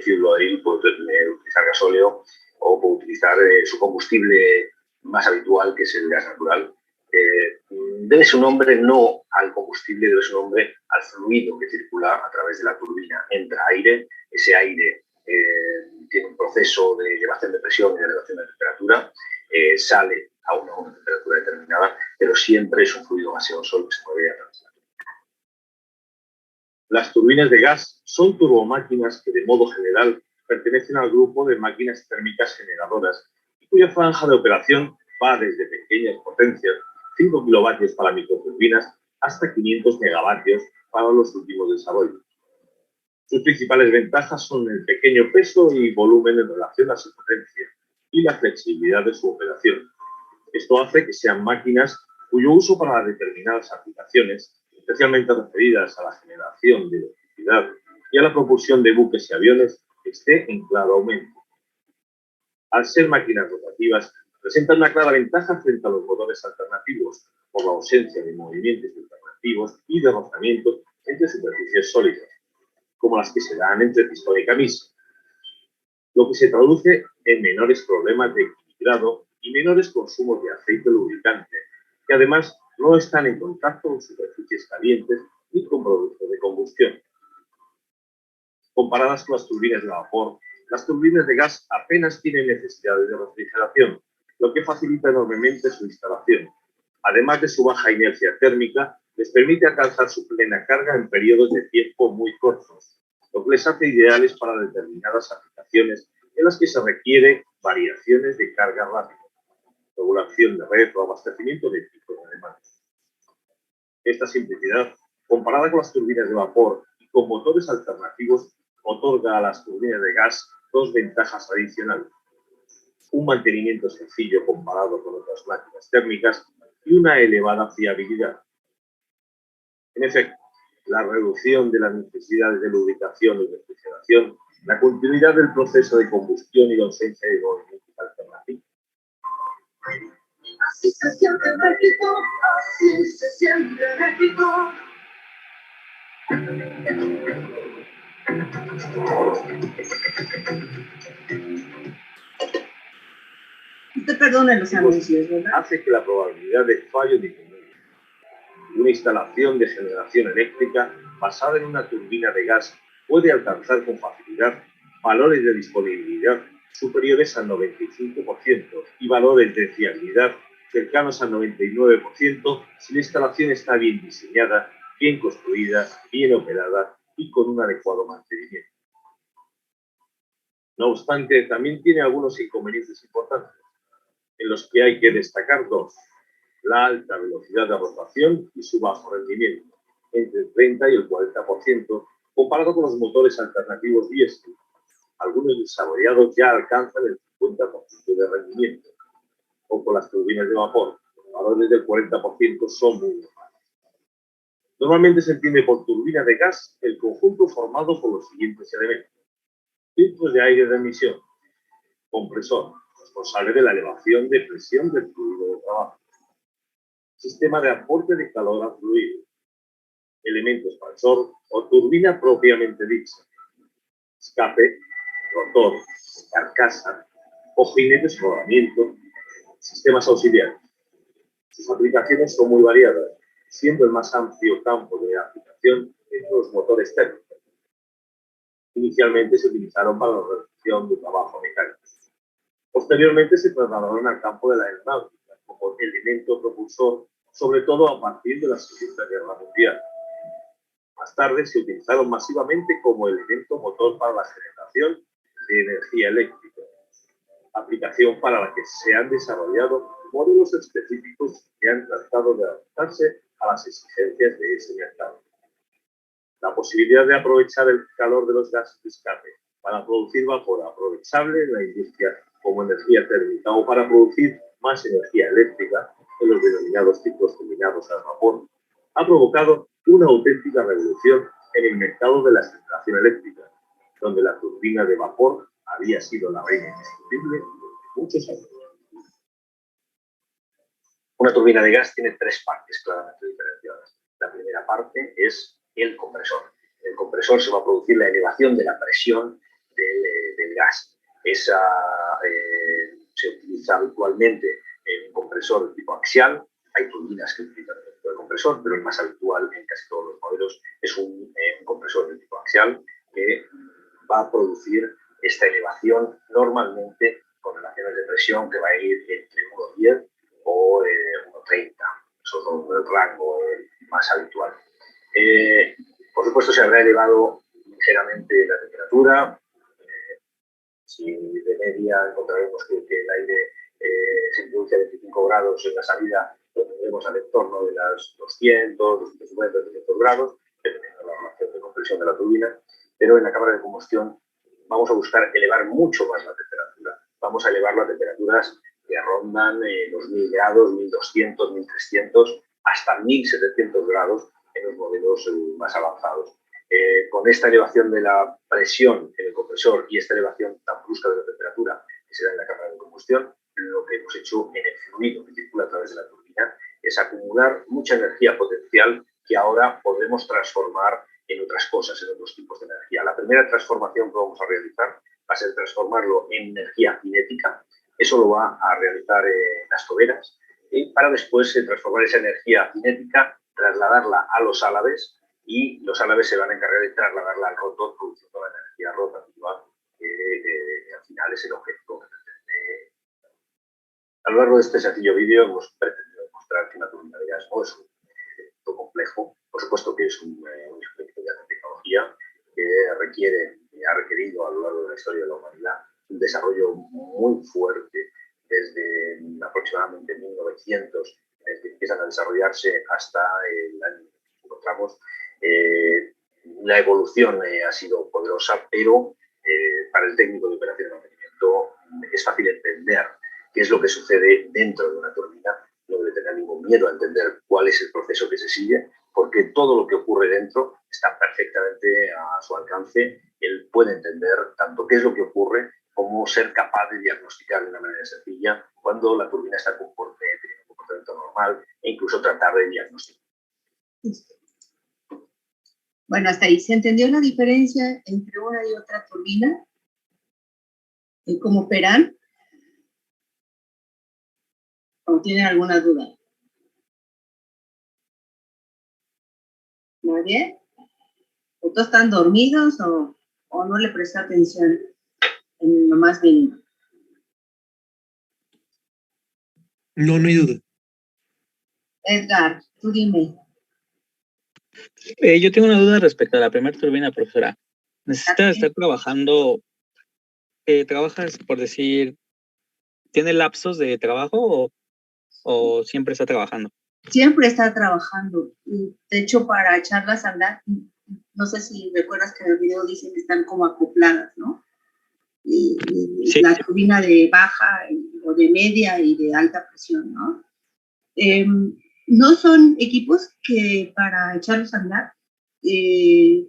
fuel oil, puede utilizar gasóleo o puede utilizar su combustible más habitual, que es el gas natural. Debe su nombre no al combustible, debe su nombre al fluido que circula a través de la turbina. Entra aire, ese aire tiene un proceso de elevación de presión y de elevación de temperatura, sale a una temperatura determinada, pero siempre es un fluido gaseoso que se mueve a través de la turbina. Las turbinas de gas son turbomáquinas que de modo general pertenecen al grupo de máquinas térmicas generadoras y cuya franja de operación va desde pequeñas potencias, 5 kilovatios para microturbinas, hasta 500 megavatios para los últimos desarrollos. Sus principales ventajas son el pequeño peso y volumen en relación a su potencia y la flexibilidad de su operación. Esto hace que sean máquinas cuyo uso para determinadas aplicaciones, especialmente referidas a la generación de electricidad y a la propulsión de buques y aviones, esté en claro aumento. Al ser máquinas rotativas, presentan una clara ventaja frente a los motores alternativos por la ausencia de movimientos alternativos y de rozamientos entre superficies sólidas, como las que se dan entre pistón y camisa, lo que se traduce en menores problemas de equilibrado y menores consumos de aceite lubricante, que además no están en contacto con superficies calientes ni con productos de combustión. Comparadas con las turbinas de vapor, las turbinas de gas apenas tienen necesidades de refrigeración, lo que facilita enormemente su instalación. Además de su baja inercia térmica, les permite alcanzar su plena carga en periodos de tiempo muy cortos, lo que les hace ideales para determinadas aplicaciones en las que se requiere variaciones de carga rápida, regulación de red o abastecimiento de picos de demanda. Esta simplicidad, comparada con las turbinas de vapor y con motores alternativos, otorga a las turbinas de gas dos ventajas adicionales: un mantenimiento sencillo comparado con otras máquinas térmicas y una elevada fiabilidad. En efecto, la reducción de las necesidades de lubricación y refrigeración, la continuidad del proceso de combustión y la ausencia de movimientos alternativos. Así se siente México, así se siente México. Usted perdone los anuncios, ¿verdad? Hace que la probabilidad de fallo disminuya. Una instalación de generación eléctrica basada en una turbina de gas puede alcanzar con facilidad valores de disponibilidad superiores al 95% y valores de fiabilidad cercanos al 99% si la instalación está bien diseñada, bien construida, bien operada y con un adecuado mantenimiento. No obstante, también tiene algunos inconvenientes importantes, en los que hay que destacar dos: la alta velocidad de rotación y su bajo rendimiento, entre el 30 y el 40%, comparado con los motores alternativos diésel. Algunos desarrollados ya alcanzan el 50% de rendimiento, o con las turbinas de vapor, los valores del 40% son muy normales. Normalmente se entiende por turbina de gas el conjunto formado por los siguientes elementos: filtros de aire de emisión, compresor, responsable de la elevación de presión del fluido de trabajo, sistema de aporte de calor a fluido, elemento expansor o turbina propiamente dicha, escape, rotor, carcasa, cojinetes, rodamiento, sistemas auxiliares. Sus aplicaciones son muy variadas, siendo el más amplio campo de aplicación en los motores térmicos. Inicialmente se utilizaron para la reducción de trabajo mecánico. Posteriormente se trasladaron al campo de la aeronáutica como elemento propulsor, sobre todo a partir de la Segunda Guerra Mundial. Más tarde se utilizaron masivamente como elemento motor para la generación de energía eléctrica, aplicación para la que se han desarrollado modelos específicos que han tratado de adaptarse a las exigencias de ese mercado. La posibilidad de aprovechar el calor de los gases de escape para producir vapor aprovechable en la industria como energía térmica o para producir más energía eléctrica en los denominados ciclos combinados al vapor, ha provocado una auténtica revolución en el mercado de la generación eléctrica, donde la turbina de vapor había sido la reina indiscutible durante muchos años. Una turbina de gas tiene tres partes claramente diferenciadas. La primera parte es el compresor. En el compresor se va a producir la elevación de la presión del gas. Esa se utiliza habitualmente en un compresor de tipo axial. Hay turbinas que utilizan el tipo de compresor, pero el más habitual en casi todos los modelos es un compresor de tipo axial que va a producir esta elevación normalmente con relaciones de presión que va a ir entre 1,10 o 1,30. Eso es el rango más habitual. Por supuesto, se habrá elevado ligeramente la temperatura. Si de media encontraremos que el aire se introduce a 25 grados en la salida, lo tendremos al entorno de las 200, 250, 200 grados, dependiendo de la relación de compresión de la turbina. Pero en la cámara de combustión vamos a buscar elevar mucho más la temperatura. Vamos a elevarla a temperaturas que rondan los 1000 grados, 1200, 1300, hasta 1700 grados en los modelos más avanzados. Con esta elevación de la presión en el compresor y esta elevación tan brusca de la temperatura que se da en la cámara de combustión, lo que hemos hecho en el fluido que circula a través de la turbina es acumular mucha energía potencial que ahora podremos transformar en otras cosas, en otros tipos de energía. La primera transformación que vamos a realizar va a ser transformarlo en energía cinética. Eso lo va a realizar las toberas para después transformar esa energía cinética, trasladarla a los álabes y los álabes se van a encargar de trasladarla al rotor produciendo la energía rotativa que al final es el objetivo que pretende. A lo largo de este sencillo vídeo hemos pretendido demostrar que una turbina de gas no es un proyecto complejo. Por supuesto que es un proyecto de alta tecnología que requiere y ha requerido a lo largo de la historia de la humanidad un desarrollo muy fuerte desde aproximadamente 1900, desde que empiezan a desarrollarse hasta el año en que nos encontramos. La evolución ha sido poderosa, pero para el técnico de operación y mantenimiento es fácil entender qué es lo que sucede dentro de una turbina. No debe tener ningún miedo a entender cuál es el proceso que se sigue, porque todo lo que ocurre dentro está perfectamente a su alcance. Él puede entender tanto qué es lo que ocurre como ser capaz de diagnosticar de una manera sencilla cuando la turbina está teniendo un comportamiento normal e incluso tratar de diagnosticar. Bueno, hasta ahí. ¿Se entendió la diferencia entre una y otra turbina? ¿Y cómo operan? ¿O tienen alguna duda? ¿Nadie? ¿O todos están dormidos o no le presta atención en lo más mínimo? No, no hay duda. Edgar, tú dime. Yo tengo una duda respecto a la primera turbina, profesora. ¿Necesita estar trabajando? ¿Trabajas, por decir, tiene lapsos de trabajo o siempre está trabajando? Siempre está trabajando. De hecho, para echarlas a andar, no sé si recuerdas que en el video dicen que están como acopladas, ¿no? Sí. La turbina de baja o de media y de alta presión, ¿no? No son equipos que para echarlos a andar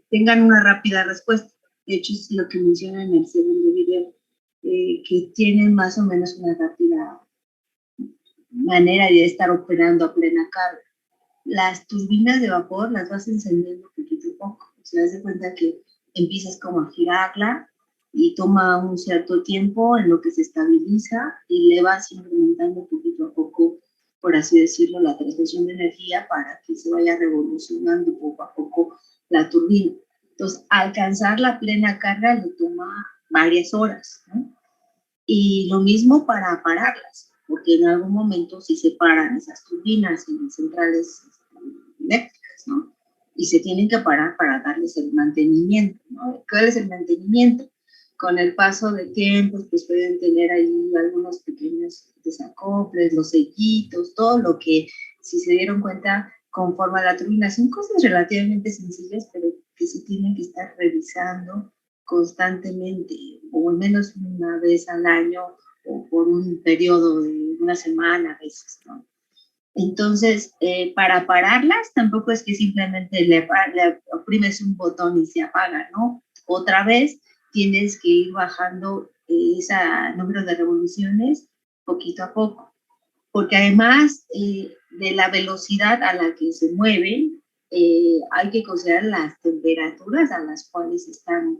tengan una rápida respuesta. De hecho, es lo que menciona en el segundo video, que tienen más o menos una rápida manera de estar operando a plena carga. Las turbinas de vapor las vas encendiendo poquito a poco. O sea, haz de cuenta que empiezas como a girarla y toma un cierto tiempo en lo que se estabiliza y le vas incrementando poquito a poco, por así decirlo, la transmisión de energía para que se vaya revolucionando poco a poco la turbina. Entonces, alcanzar la plena carga le toma varias horas, ¿no? Y lo mismo para pararlas, porque en algún momento si se paran esas turbinas en las centrales eléctricas, ¿no? Y se tienen que parar para darles el mantenimiento, ¿no? ¿Cuál es el mantenimiento? Con el paso de tiempo, pues pueden tener ahí algunos pequeños desacoples, los sellitos, todo lo que, si se dieron cuenta, conforma la turbina. Son cosas relativamente sencillas, pero que se tienen que estar revisando constantemente, o al menos una vez al año, o por un periodo de una semana a veces, ¿no? Entonces, para pararlas, tampoco es que simplemente le oprimes un botón y se apaga, ¿no? Otra vez tienes que ir bajando ese número de revoluciones poquito a poco, porque además de la velocidad a la que se mueven, hay que considerar las temperaturas a las cuales están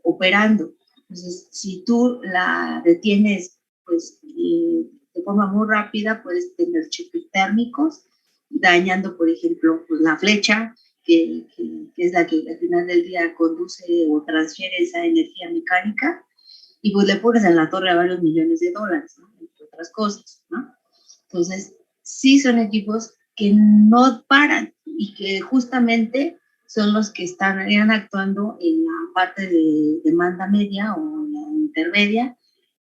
operando. Entonces, si tú la detienes, pues, de forma muy rápida, puedes tener choques térmicos, dañando, por ejemplo, pues, la flecha, que es la que al final del día conduce o transfiere esa energía mecánica, y pues le pones en la torre a varios millones de dólares, ¿no? Entre otras cosas, ¿no? Entonces, sí son equipos que no paran y que justamente son los que están actuando en la parte de demanda media o la intermedia,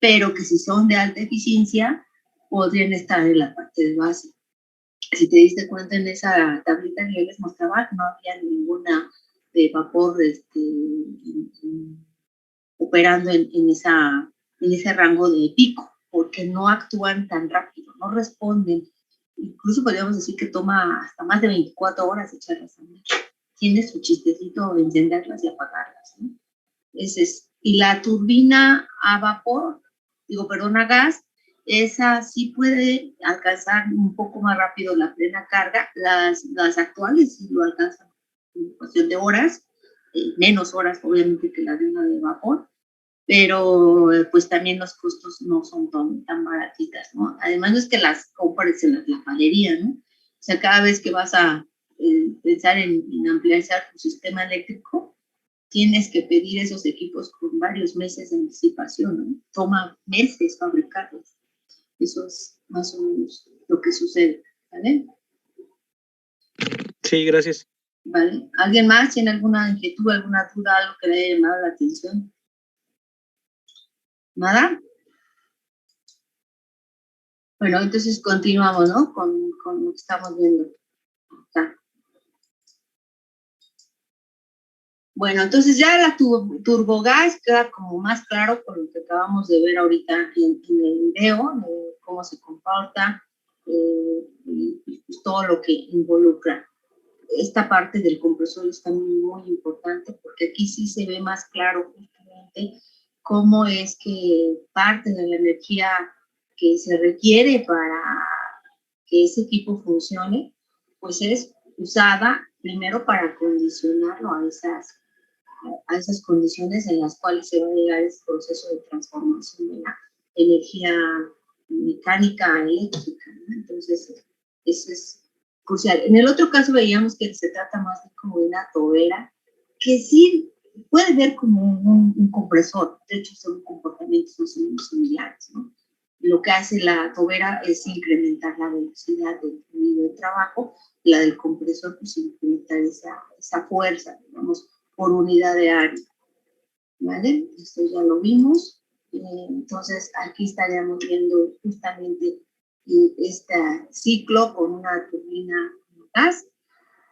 pero que si son de alta eficiencia, podrían estar en la parte de base. Si te diste cuenta en esa tablita que yo les mostraba, no había ninguna de vapor operando en ese rango de pico, porque no actúan tan rápido, no responden. Incluso podríamos decir que toma hasta más de 24 horas echarlas a andar. Tiene su chistecito de encenderlas y apagarlas, ¿no? Ese es. Y la turbina a vapor, a gas, esa sí puede alcanzar un poco más rápido la plena carga. Las actuales sí lo alcanzan en cuestión de horas, menos horas obviamente que la de una de vapor, pero pues también los costos no son tan baratitas, ¿no? Además no es que las compres en la palería, ¿no? O sea, cada vez que vas a pensar en ampliar tu sistema eléctrico, tienes que pedir esos equipos con varios meses de anticipación, ¿no? Toma meses fabricarlos. Eso es más o menos lo que sucede, ¿vale? Sí, gracias. ¿Vale? ¿Alguien más tiene alguna inquietud, alguna duda, algo que le haya llamado la atención? ¿Nada? Bueno, entonces continuamos, ¿no? Con lo que estamos viendo acá. Bueno, entonces ya la turbogás queda como más claro por lo que acabamos de ver ahorita en el video, de cómo se comporta y pues todo lo que involucra. Esta parte del compresor es también muy importante porque aquí sí se ve más claro justamente cómo es que parte de la energía que se requiere para que ese equipo funcione, pues es usada primero para acondicionarlo a esas condiciones en las cuales se va a llegar ese proceso de transformación de la energía mecánica eléctrica, ¿no? Entonces, eso es crucial. En el otro caso veíamos que se trata más de como una tobera, que sí puede ver como un compresor, de hecho son comportamientos más o menos similares, ¿no? Lo que hace la tobera es incrementar la velocidad del fluido de trabajo, la del compresor pues incrementar esa fuerza, digamos, por unidad de área, ¿vale? Esto ya lo vimos. Entonces, aquí estaríamos viendo justamente este ciclo con una turbina gas,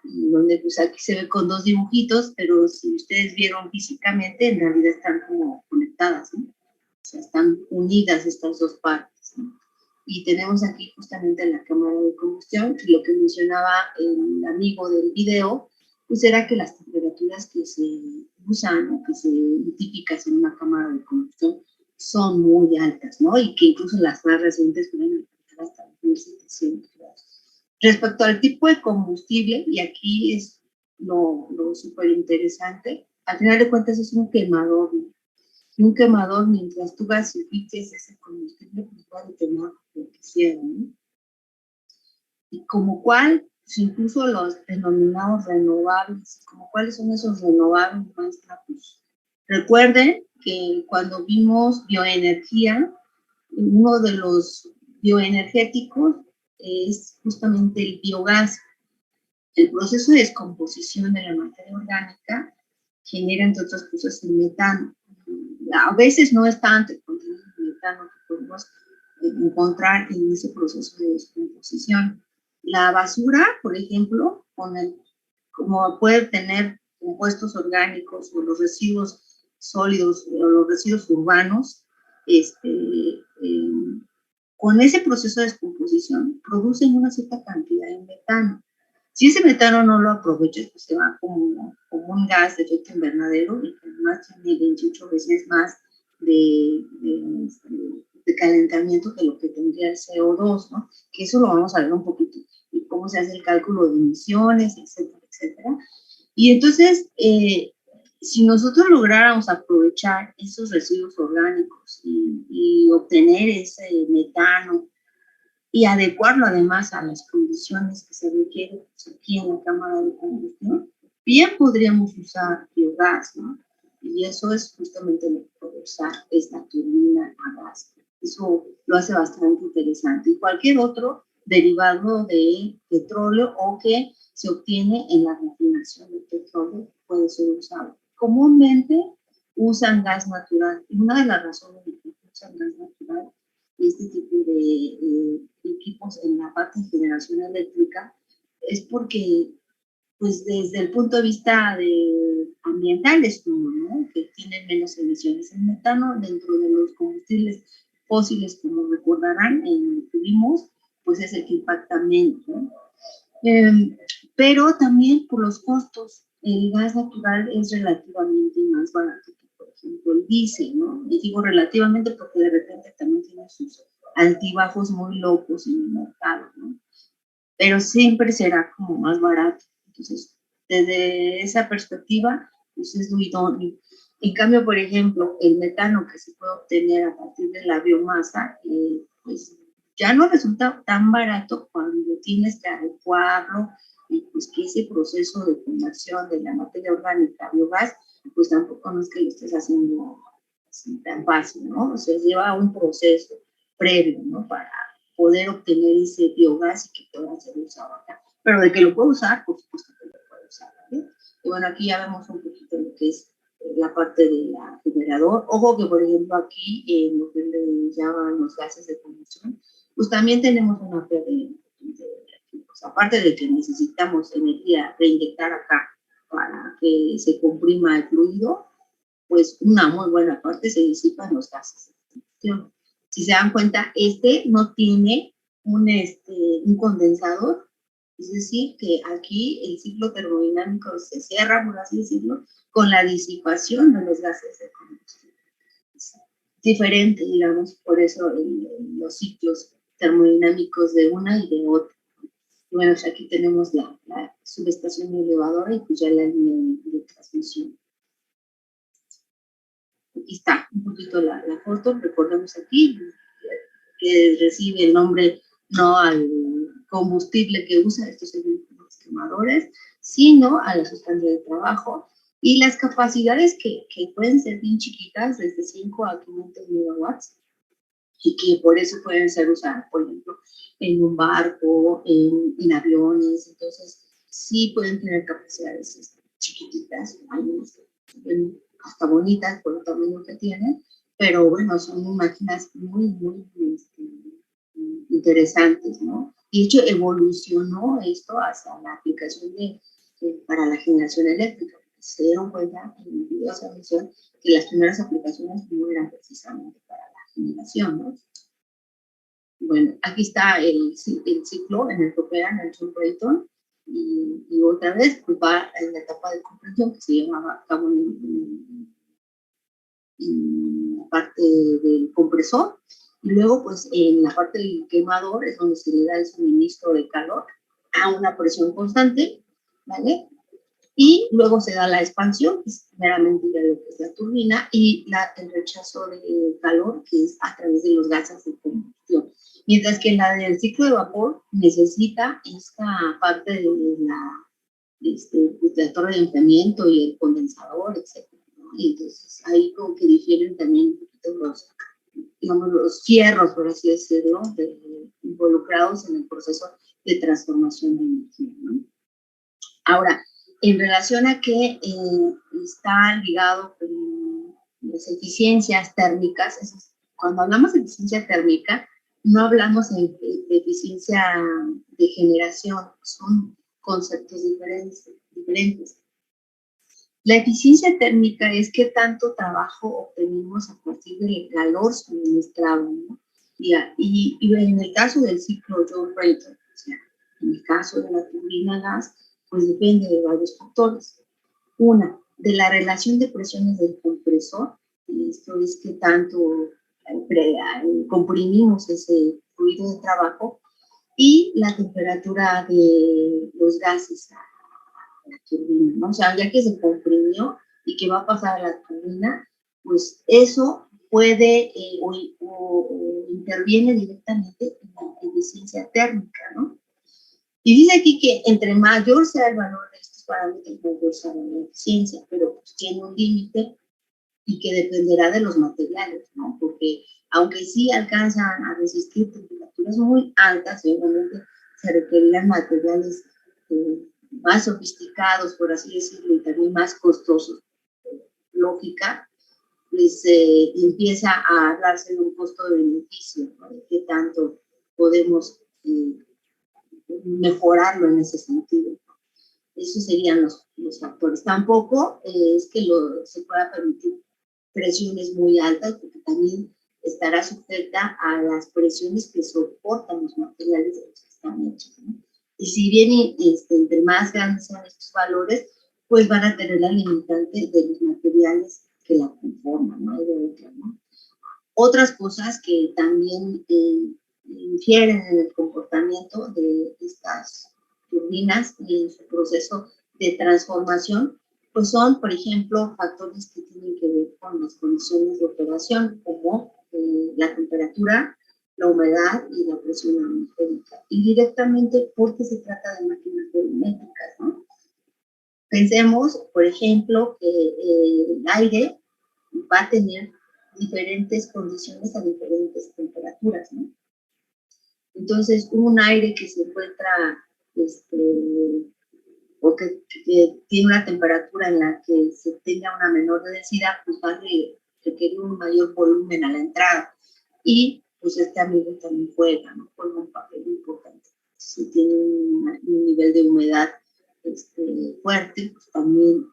donde pues aquí se ve con dos dibujitos, pero si ustedes vieron físicamente, en realidad están como conectadas, ¿no? O sea, están unidas estas dos partes, ¿no? Y tenemos aquí justamente la cámara de combustión, y lo que mencionaba el amigo del video, pues era que las temperaturas que se usan o que se típicas en una cámara de combustión son muy altas, ¿no? Y que incluso las más recientes pueden alcanzar bajar hasta 1700 grados. Respecto al tipo de combustible, y aquí es lo súper interesante, al final de cuentas es un quemador, ¿no? Y un quemador, mientras tú gasifiques ese combustible, pues va a detener lo que sea, ¿no? Y como cuál, pues incluso los denominados renovables, como cuáles son esos renovables, maestra, pues recuerden que cuando vimos bioenergía, uno de los bioenergéticos es justamente el biogás. El proceso de descomposición de la materia orgánica genera, entre otras cosas, el metano. A veces no es tanto el contenido de metano que podemos encontrar en ese proceso de descomposición. La basura, por ejemplo, como puede tener compuestos orgánicos o los residuos sólidos o los residuos urbanos, con ese proceso de descomposición producen una cierta cantidad de metano. Si ese metano no lo aprovechas, pues se va como un gas de efecto invernadero y que además tiene 28 veces más de calentamiento que lo que tendría el CO2, ¿no? Que eso lo vamos a ver un poquito, y cómo se hace el cálculo de emisiones, etcétera, etcétera. Y entonces, si nosotros lográramos aprovechar esos residuos orgánicos y obtener ese metano y adecuarlo además a las condiciones que se requieren pues, aquí en la cámara de combustión, bien podríamos usar biogás, ¿no? Y eso es justamente lo que puede usar esta turbina a gas. Eso lo hace bastante interesante. Y cualquier otro derivado de petróleo o que se obtiene en la refinación del petróleo puede ser usado. Comúnmente usan gas natural. Y una de las razones de que usan gas natural este tipo de equipos en la parte de generación eléctrica es porque, pues desde el punto de vista ambiental es uno, ¿no? Que tienen menos emisiones. El metano dentro de los combustibles fósiles, como recordarán, tuvimos, pues es el que impacta menos, ¿no? Pero también por los costos, el gas natural es relativamente más barato que, por ejemplo, el diésel, ¿no? Y digo relativamente porque de repente también tiene sus altibajos muy locos en el mercado, ¿no? Pero siempre será como más barato. Entonces, desde esa perspectiva, pues es muy idóneo. En cambio, por ejemplo, el metano que se puede obtener a partir de la biomasa, pues ya no resulta tan barato cuando tienes que adecuarlo y pues que ese proceso de conversión de la materia orgánica a biogás, pues tampoco no es que lo estés haciendo así tan fácil, ¿no? O sea, lleva un proceso previo, ¿no? Para poder obtener ese biogás y que pueda ser usado acá. Pero de que lo puedo usar, por supuesto que lo puedo usar, ¿vale? Y bueno, aquí ya vemos un poquito lo que es la parte del generador. Ojo que, por ejemplo, aquí en lo que le llaman los gases de combustión, pues también tenemos una pérdida de pues, aparte de que necesitamos energía reinyectar acá para que se comprima el fluido, pues una muy buena parte se disipan los gases de combustión. Si se dan cuenta, no tiene un condensador, es decir, que aquí el ciclo termodinámico se cierra, por así decirlo, con la disipación de los gases de combustión. Es diferente, digamos, por eso los ciclos termodinámicos de una y de otra. Bueno, pues aquí tenemos la subestación elevadora y pues ya la línea de transmisión. Aquí está un poquito la foto, recordemos aquí que recibe el nombre no al combustible que usa, estos son los quemadores, sino a la sustancia de trabajo y las capacidades que pueden ser bien chiquitas, desde 5 a 500 megawatts, y que por eso pueden ser usadas, por ejemplo, en un barco, en aviones. Entonces sí pueden tener capacidades chiquititas, algunas hasta bonitas por el tamaño que tienen, pero bueno, son máquinas muy, muy interesantes, ¿no? Y de hecho evolucionó esto hacia la aplicación para la generación eléctrica. Se dieron cuenta en el video de esa misión que las primeras aplicaciones no eran precisamente para la generación, ¿no? Bueno, aquí está el ciclo en el que operan el John Brayton y otra vez pues va en la etapa de compresión que se llevaba a cabo en la parte del compresor Y luego, pues, en la parte del quemador es donde se le da el suministro de calor a una presión constante, ¿vale? Y luego se da la expansión, que es meramente ya lo que es la turbina, y el rechazo de calor, que es a través de los gases de combustión. Mientras que la del ciclo de vapor necesita esta parte de la torre de enfriamiento y el condensador, etc. ¿no? Y entonces ahí como que difieren también un poquito digamos, los fierros, por así decirlo, involucrados en el proceso de transformación de energía, ¿no? Ahora, en relación a que está ligado con las eficiencias térmicas, cuando hablamos de eficiencia térmica, no hablamos de eficiencia de generación, son conceptos diferentes. La eficiencia térmica es qué tanto trabajo obtenemos a partir del calor suministrado, ¿no? Y en el caso del ciclo Joule-Brayton, o sea, en el caso de la turbina gas, pues depende de varios factores. Una, de la relación de presiones del compresor, esto es qué tanto comprimimos ese fluido de trabajo, y la temperatura de los gases a la turbina, ¿no? O sea, ya que se comprimió y que va a pasar a la turbina, pues eso puede o interviene directamente en la eficiencia térmica, ¿no? Y dice aquí que entre mayor sea el valor de estos parámetros, mayor será la eficiencia, pero pues tiene un límite y que dependerá de los materiales, ¿no? Porque aunque sí alcanzan a resistir temperaturas muy altas, obviamente se requerirán materiales más sofisticados, por así decirlo, y también más costosos. Lógica, pues empieza a hablarse de un costo de beneficio, ¿no? De qué tanto podemos mejorarlo en ese sentido. Esos serían los factores. Tampoco es que se pueda permitir presiones muy altas, porque también estará sujeta a las presiones que soportan los materiales de los que están hechos, ¿no? Y si bien entre más grandes sean estos valores, pues van a tener la limitante de los materiales que la conforman, ¿no? ¿no? Otras cosas que también infieren en el comportamiento de estas turbinas y en su proceso de transformación, pues son, por ejemplo, factores que tienen que ver con las condiciones de operación, como la temperatura, la humedad y la presión atmosférica. Y directamente porque se trata de máquinas volumétricas, ¿no? Pensemos, por ejemplo, que el aire va a tener diferentes condiciones a diferentes temperaturas, ¿no? Entonces, un aire que se encuentra, o que tiene una temperatura en la que se tenga una menor densidad, pues va a requerir un mayor volumen a la entrada. Y pues este amigo también juega, ¿no? Juega un papel importante. Si tiene un nivel de humedad fuerte, pues también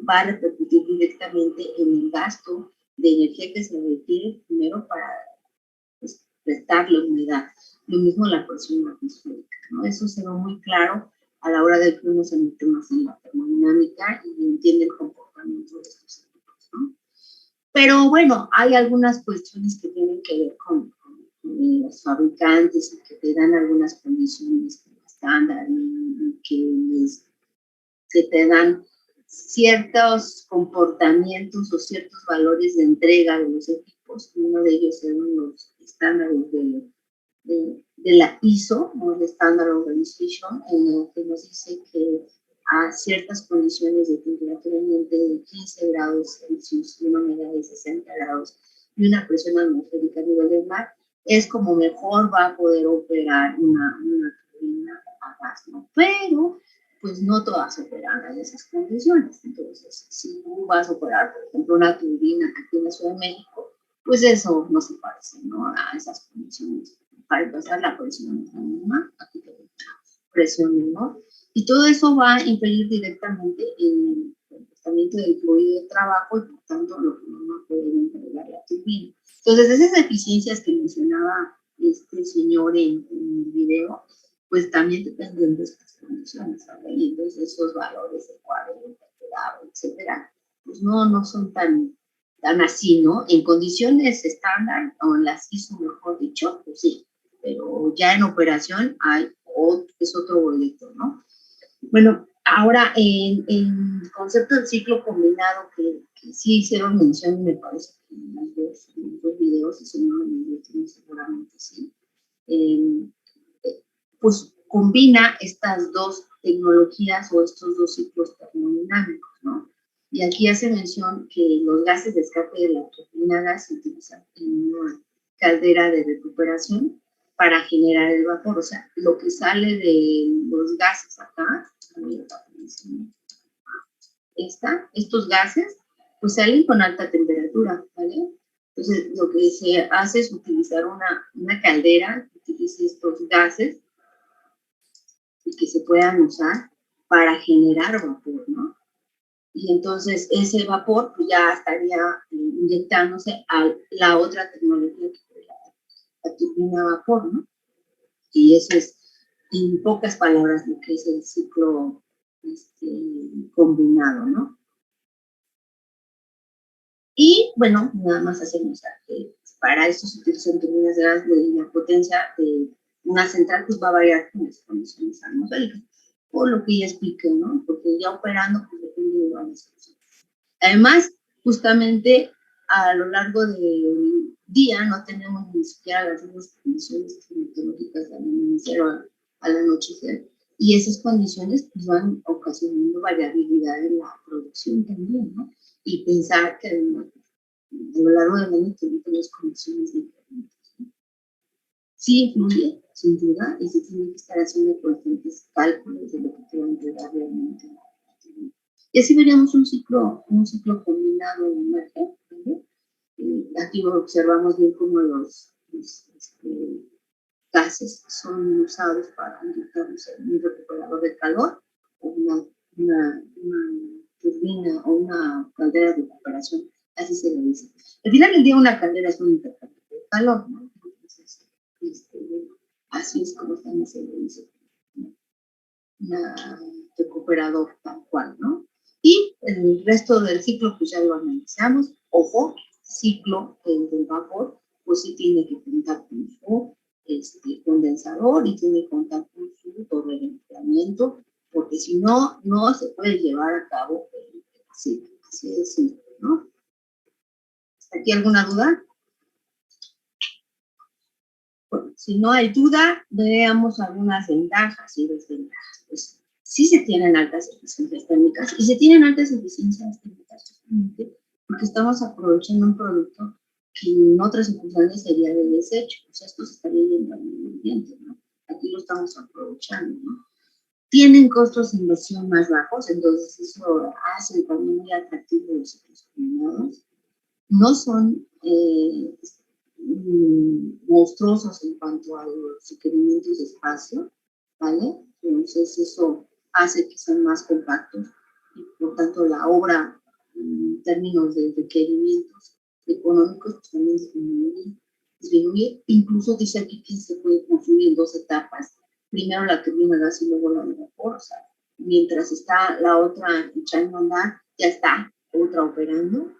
va a repercutir directamente en el gasto de energía que se requiere primero para prestar la humedad. Lo mismo la presión atmosférica, ¿no? Eso se ve muy claro a la hora de que uno se mete más en la termodinámica y entiende el comportamiento de estos equipos, ¿no? Pero bueno, hay algunas cuestiones que tienen que ver con los fabricantes y que te dan algunas condiciones estándar y que te dan ciertos comportamientos o ciertos valores de entrega de los equipos. Uno de ellos son los estándares de la ISO, o el Standard Organization, en el que nos dice que a ciertas condiciones de temperatura ambiente de 15 grados Celsius y una humedad de 60 grados y una presión atmosférica a nivel del mar, es como mejor va a poder operar una turbina a gas, ¿no? Pero pues no todas operan en esas condiciones. Entonces, si tú vas a operar, por ejemplo, una turbina aquí en la Ciudad de México, pues eso no se parece, ¿no? A esas condiciones. Para empezar, la presión es la misma, aquí tenemos presión menor, y todo eso va a influir directamente en el comportamiento del fluido de trabajo y por tanto lo que no va a poder entregar la turbina. Entonces, esas eficiencias que mencionaba este señor en el video, pues también dependen de estas condiciones, ¿sabes? Y entonces esos valores de 40, etcétera, pues no son tan están así, ¿no? En condiciones estándar, o en las ISO, mejor dicho, pues sí, pero ya en operación es otro boleto, ¿no? Bueno, ahora en concepto del ciclo combinado, que sí hicieron mención, me parece que en los dos videos, y si no, seguramente sí, pues combina estas dos tecnologías o estos dos ciclos termodinámicos, ¿no? Y aquí hace mención que los gases de escape de la turbina gas se utilizan en una caldera de recuperación para generar el vapor. O sea, lo que sale de los gases acá, estos gases, pues salen con alta temperatura, ¿vale? Entonces, lo que se hace es utilizar una caldera que utilice estos gases y que se puedan usar para generar vapor, ¿no? Y entonces ese vapor pues ya estaría inyectándose a la otra tecnología que es la turbina a vapor, ¿no? Y eso es, en pocas palabras, lo que es el ciclo combinado, ¿no? Y bueno, nada más hacemos que para esto se utilizan turbinas de gas de la potencia de una central, pues va a variar con las condiciones atmosféricas, por lo que ya expliqué, ¿no? Porque ya operando, pues depende de varias cosas. Además, justamente a lo largo del día no tenemos ni siquiera las mismas condiciones climatológicas del amanecer o al anochecer, y esas condiciones pues van ocasionando variabilidad en la producción también, ¿no? Y pensar que a lo largo del año tenemos condiciones diferentes, ¿no? Sí influye, sin duda, y se tiene que estar haciendo constantes cálculos de lo que te va a entregar realmente. Y así veríamos un ciclo combinado de imagen, ¿no? Aquí observamos bien cómo los gases son usados para inyectarnos en un recuperador de calor o una turbina o una caldera de recuperación, así se le dice. Al final del día una caldera es un intercambio de calor, ¿no? Entonces, así es como también se le dice, ¿no? Recuperador tal cual, ¿no? Y el resto del ciclo, pues ya lo analizamos. Ojo, ciclo del vapor, pues sí tiene que contar con su condensador y tiene que contar con su torre de enfriamiento, porque si no, no se puede llevar a cabo así de simple, ¿no? ¿Aquí alguna duda? Bueno, si no hay duda, veamos algunas ventajas y desventajas. Pues sí se tienen altas eficiencias térmicas y se tienen altas eficiencias térmicas justamente porque estamos aprovechando un producto que en otras circunstancias sería de desecho. O sea, esto se estaría yendo al medio ambiente, ¿no? Aquí lo estamos aprovechando, ¿no? Tienen costos de inversión más bajos, entonces eso hace también muy atractivo los ciclos combinados. No son monstruosos en cuanto a los requerimientos de espacio, ¿vale? Entonces eso hace que sean más compactos y por tanto la obra en términos de requerimientos económicos pues también disminuye. Incluso dice aquí que se puede construir en dos etapas, primero la turbina de gas y luego la de vapor, o sea, mientras está la otra echando a andar, ya está otra operando.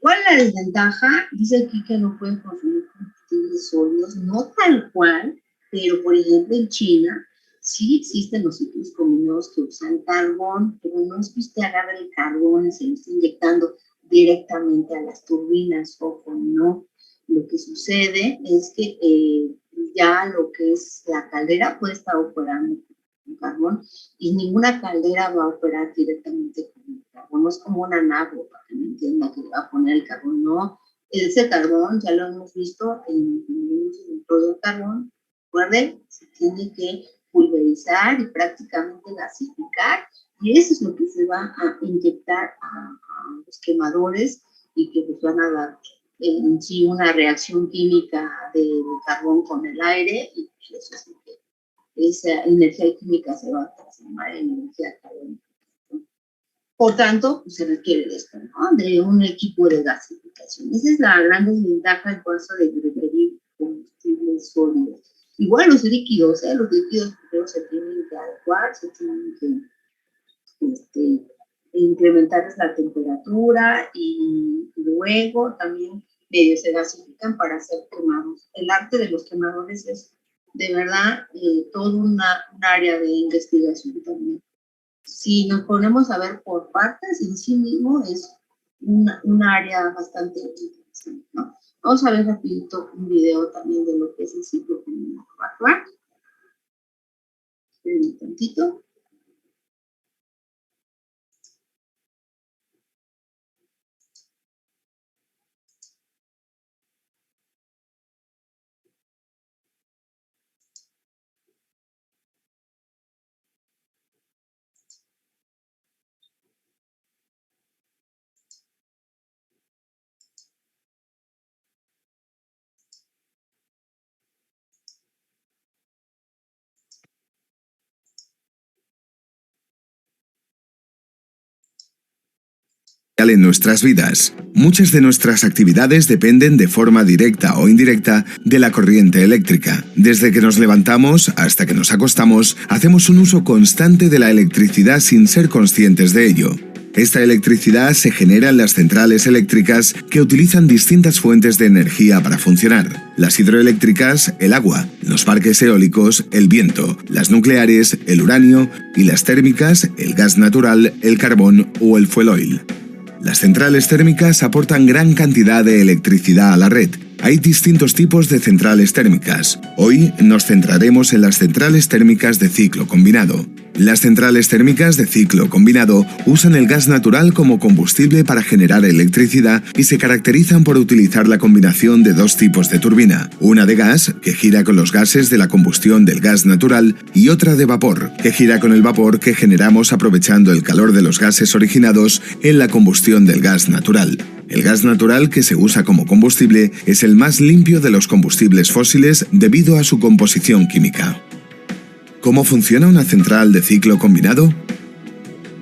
¿Cuál es la desventaja? Dice aquí que no pueden consumir combustibles sólidos, no tal cual, pero por ejemplo en China sí existen los ciclos combinados que usan carbón, pero no es que usted agarre el carbón y se lo esté inyectando directamente a las turbinas, ojo, no. Lo que sucede es que ya lo que es la caldera puede estar operando con carbón y ninguna caldera va a operar directamente con el carbón. No es como una nave, para que me entienda, que va a poner el carbón. No, ese carbón ya lo hemos visto en el uso del carbón. Recuerden, se tiene que pulverizar y prácticamente gasificar, y eso es lo que se va a inyectar a los quemadores y que pues van a dar en sí una reacción química del carbón con el aire, y pues eso es lo que esa energía química se va a transformar en energía carbónica. Por tanto, pues se requiere de esto, ¿no? De un equipo de gasificación. Esa es la gran desventaja en caso de requerir combustibles sólidos. Igual los líquidos primero se tienen que adecuar, se tienen que incrementarles la temperatura y luego también se gasifican para hacer quemados. El arte de los quemadores es de verdad todo un área de investigación también. Si nos ponemos a ver por partes, en sí mismo es un área bastante interesante, ¿no? Vamos a ver rapidito un video también de lo que es el ciclo combinado. ¿Va? Esperen un tantito. En nuestras vidas, muchas de nuestras actividades dependen de forma directa o indirecta de la corriente eléctrica. Desde que nos levantamos hasta que nos acostamos, hacemos un uso constante de la electricidad sin ser conscientes de ello. Esta electricidad se genera en las centrales eléctricas que utilizan distintas fuentes de energía para funcionar. Las hidroeléctricas, el agua, los parques eólicos, el viento, las nucleares, el uranio y las térmicas, el gas natural, el carbón o el fuel oil. Las centrales térmicas aportan gran cantidad de electricidad a la red. Hay distintos tipos de centrales térmicas. Hoy nos centraremos en las centrales térmicas de ciclo combinado. Las centrales térmicas de ciclo combinado usan el gas natural como combustible para generar electricidad y se caracterizan por utilizar la combinación de dos tipos de turbina, una de gas, que gira con los gases de la combustión del gas natural, y otra de vapor, que gira con el vapor que generamos aprovechando el calor de los gases originados en la combustión del gas natural. El gas natural que se usa como combustible es el más limpio de los combustibles fósiles debido a su composición química. ¿Cómo funciona una central de ciclo combinado?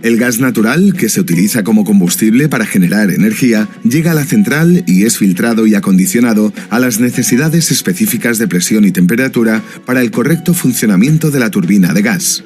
El gas natural, que se utiliza como combustible para generar energía, llega a la central y es filtrado y acondicionado a las necesidades específicas de presión y temperatura para el correcto funcionamiento de la turbina de gas.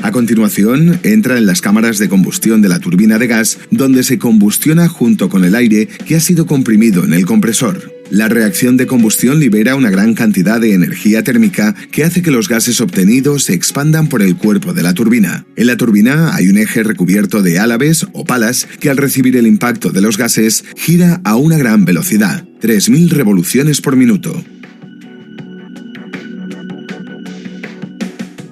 A continuación, entra en las cámaras de combustión de la turbina de gas, donde se combustiona junto con el aire que ha sido comprimido en el compresor. La reacción de combustión libera una gran cantidad de energía térmica que hace que los gases obtenidos se expandan por el cuerpo de la turbina. En la turbina hay un eje recubierto de álabes o palas que al recibir el impacto de los gases gira a una gran velocidad, 3000 revoluciones por minuto.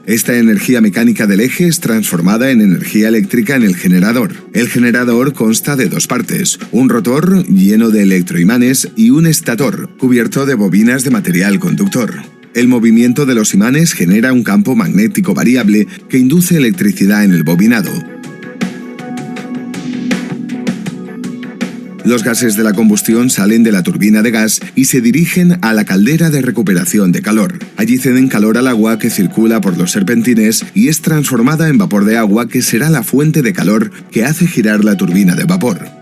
Esta energía mecánica del eje es transformada en energía eléctrica en el generador. El generador consta de dos partes, un rotor lleno de electroimanes y un estator, cubierto de bobinas de material conductor. El movimiento de los imanes genera un campo magnético variable que induce electricidad en el bobinado. Los gases de la combustión salen de la turbina de gas y se dirigen a la caldera de recuperación de calor. Allí ceden calor al agua que circula por los serpentines y es transformada en vapor de agua que será la fuente de calor que hace girar la turbina de vapor.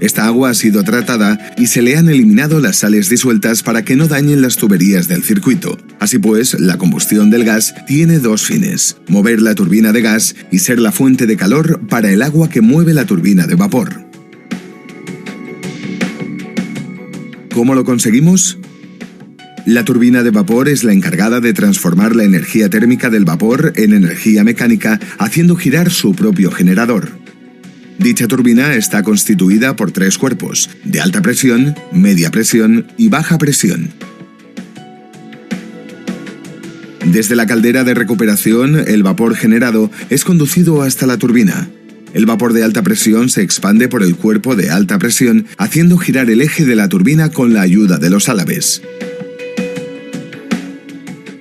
Esta agua ha sido tratada y se le han eliminado las sales disueltas para que no dañen las tuberías del circuito. Así pues, la combustión del gas tiene dos fines: mover la turbina de gas y ser la fuente de calor para el agua que mueve la turbina de vapor. ¿Cómo lo conseguimos? La turbina de vapor es la encargada de transformar la energía térmica del vapor en energía mecánica, haciendo girar su propio generador. Dicha turbina está constituida por tres cuerpos, de alta presión, media presión y baja presión. Desde la caldera de recuperación, el vapor generado es conducido hasta la turbina. El vapor de alta presión se expande por el cuerpo de alta presión, haciendo girar el eje de la turbina con la ayuda de los álabes.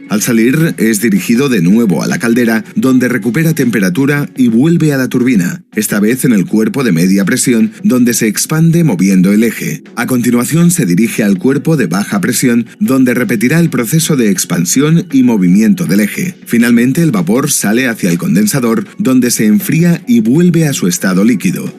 Al salir, es dirigido de nuevo a la caldera, donde recupera temperatura y vuelve a la turbina, esta vez en el cuerpo de media presión, donde se expande moviendo el eje. A continuación se dirige al cuerpo de baja presión, donde repetirá el proceso de expansión y movimiento del eje. Finalmente, el vapor sale hacia el condensador, donde se enfría y vuelve a su estado líquido.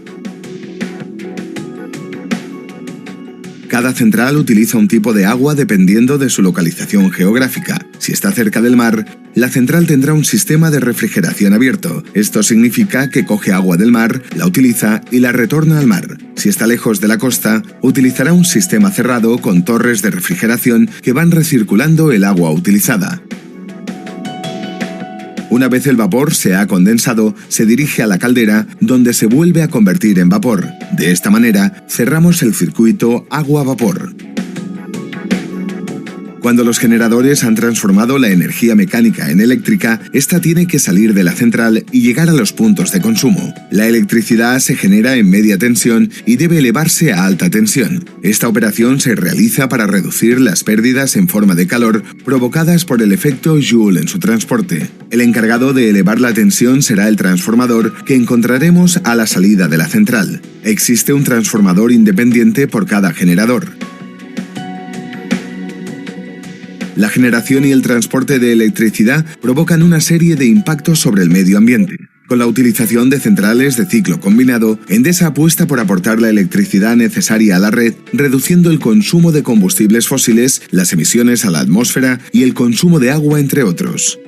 Cada central utiliza un tipo de agua dependiendo de su localización geográfica. Si está cerca del mar, la central tendrá un sistema de refrigeración abierto. Esto significa que coge agua del mar, la utiliza y la retorna al mar. Si está lejos de la costa, utilizará un sistema cerrado con torres de refrigeración que van recirculando el agua utilizada. Una vez el vapor se ha condensado, se dirige a la caldera, donde se vuelve a convertir en vapor. De esta manera, cerramos el circuito agua-vapor. Cuando los generadores han transformado la energía mecánica en eléctrica, esta tiene que salir de la central y llegar a los puntos de consumo. La electricidad se genera en media tensión y debe elevarse a alta tensión. Esta operación se realiza para reducir las pérdidas en forma de calor provocadas por el efecto Joule en su transporte. El encargado de elevar la tensión será el transformador que encontraremos a la salida de la central. Existe un transformador independiente por cada generador. La generación y el transporte de electricidad provocan una serie de impactos sobre el medio ambiente. Con la utilización de centrales de ciclo combinado, Endesa apuesta por aportar la electricidad necesaria a la red, reduciendo el consumo de combustibles fósiles, las emisiones a la atmósfera y el consumo de agua, entre otros.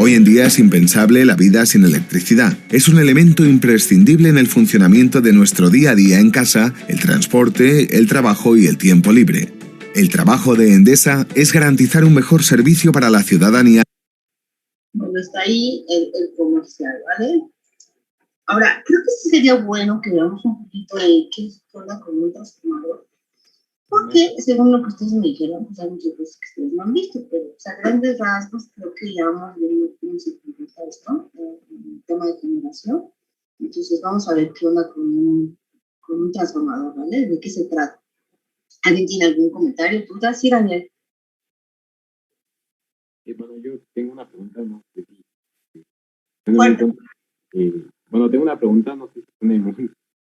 Hoy en día es impensable la vida sin electricidad. Es un elemento imprescindible en el funcionamiento de nuestro día a día en casa, el transporte, el trabajo y el tiempo libre. El trabajo de Endesa es garantizar un mejor servicio para la ciudadanía. Bueno, está ahí el comercial, ¿vale? Ahora, creo que sí sería bueno que veamos un poquito de qué se forma con un transformador, porque según lo que ustedes me dijeron, pues hay muchas cosas que ustedes no han visto, pero a grandes rasgos creo que ya vamos viendo cómo se comporta esto, el tema de generación. Entonces vamos a ver qué onda con un transformador, ¿vale? ¿De qué se trata? ¿Alguien tiene algún comentario? ¿Tú das, Daniel? Bueno, yo tengo una pregunta, no sé si... tengo una pregunta, no sé si suena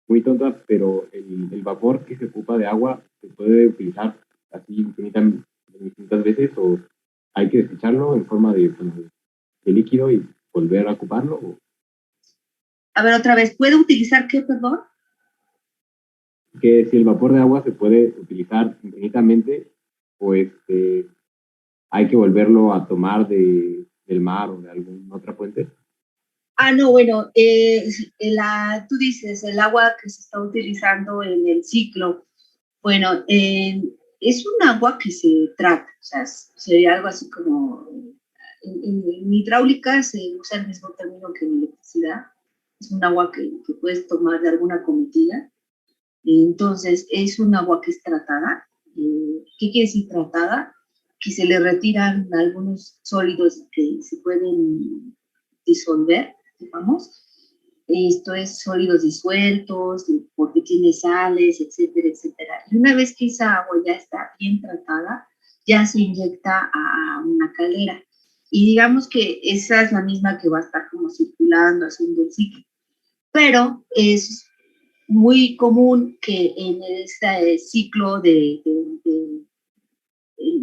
muy tonta, pero el vapor que se ocupa de agua se puede utilizar así infinitas veces, o hay que desecharlo en forma de líquido y volver a ocuparlo. ¿O? A ver, otra vez, ¿puede utilizar qué, perdón? Que si el vapor de agua se puede utilizar infinitamente, o hay que volverlo a tomar del mar o de alguna otra fuente. No, bueno, tú dices el agua que se está utilizando en el ciclo. Bueno, es un agua que se trata, o sea, sería algo así como, en hidráulica se usa el mismo término que en electricidad. Es un agua que puedes tomar de alguna cometida. Entonces, es un agua que es tratada. ¿Qué quiere decir tratada? Que se le retiran algunos sólidos que se pueden disolver, digamos. Esto es sólidos disueltos, porque tiene sales, etcétera, etcétera. Y una vez que esa agua ya está bien tratada, ya se inyecta a una caldera. Y digamos que esa es la misma que va a estar como circulando, haciendo el ciclo. Pero es muy común que en este ciclo de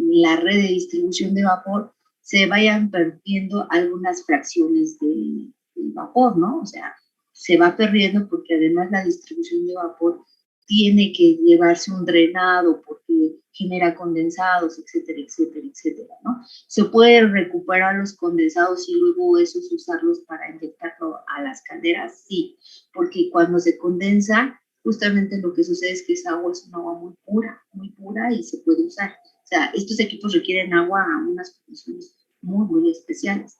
la red de distribución de vapor se vayan perdiendo algunas fracciones de vapor, ¿no? O sea, se va perdiendo porque además la distribución de vapor tiene que llevarse un drenado porque genera condensados, etcétera, etcétera, etcétera, ¿no? Se pueden recuperar los condensados y luego esos usarlos para inyectarlo a las calderas, sí, porque cuando se condensa, justamente lo que sucede es que esa agua es una agua muy pura y se puede usar. O sea, estos equipos requieren agua a unas condiciones muy, muy especiales.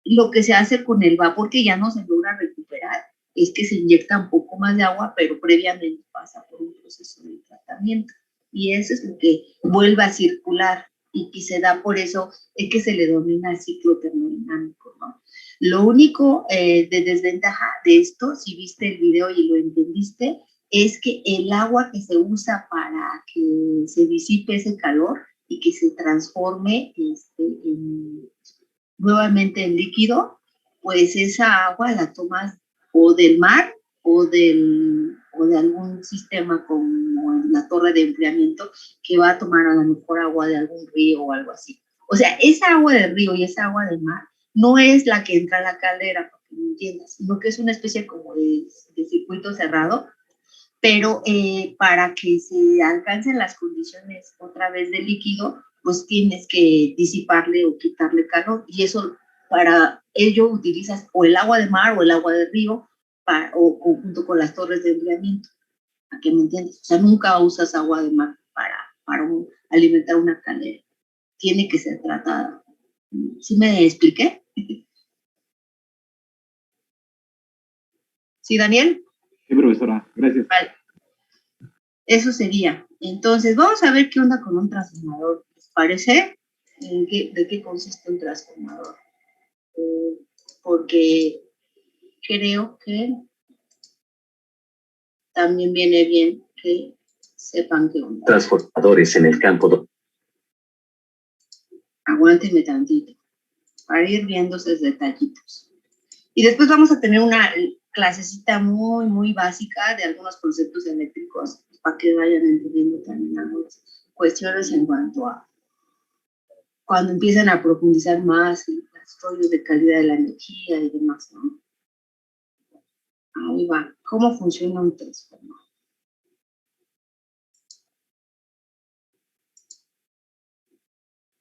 Lo que se hace con el vapor que ya no se logra recuperar es que se inyecta un poco más de agua, pero previamente pasa por un proceso de tratamiento. Y eso es lo que vuelve a circular y que se da, por eso es que se le denomina el ciclo termodinámico, ¿no? Lo único de desventaja de esto, si viste el video y lo entendiste, es que el agua que se usa para que se disipe ese calor y que se transforme nuevamente en líquido, pues esa agua la tomas o del mar o de algún sistema como la torre de enfriamiento que va a tomar a lo mejor agua de algún río o algo así. O sea, esa agua del río y esa agua del mar no es la que entra a la caldera, para que me entiendas, sino que es una especie como de circuito cerrado, pero para que se alcancen las condiciones otra vez de líquido, pues tienes que disiparle o quitarle calor, y eso para ello utilizas o el agua de mar o el agua de río o junto con las torres de enfriamiento, ¿a qué me entiendes? O sea, nunca usas agua de mar para alimentar una caldera, tiene que ser tratada. ¿Sí me expliqué? ¿Sí, Daniel? Sí, profesora, gracias. Vale. Eso sería. Entonces, vamos a ver qué onda con un transformador. ¿Les parece? ¿De qué consiste un transformador? Porque creo que también viene bien que sepan qué onda. Transformadores en el campo. Aguántenme tantito para ir viendo esos detallitos. Y después vamos a tener una clasecita muy, muy básica de algunos conceptos eléctricos para que vayan entendiendo también algunas cuestiones en cuanto a cuando empiezan a profundizar más en los rollos de calidad de la energía y demás, ¿no? Ahí va. ¿Cómo funciona un transformador?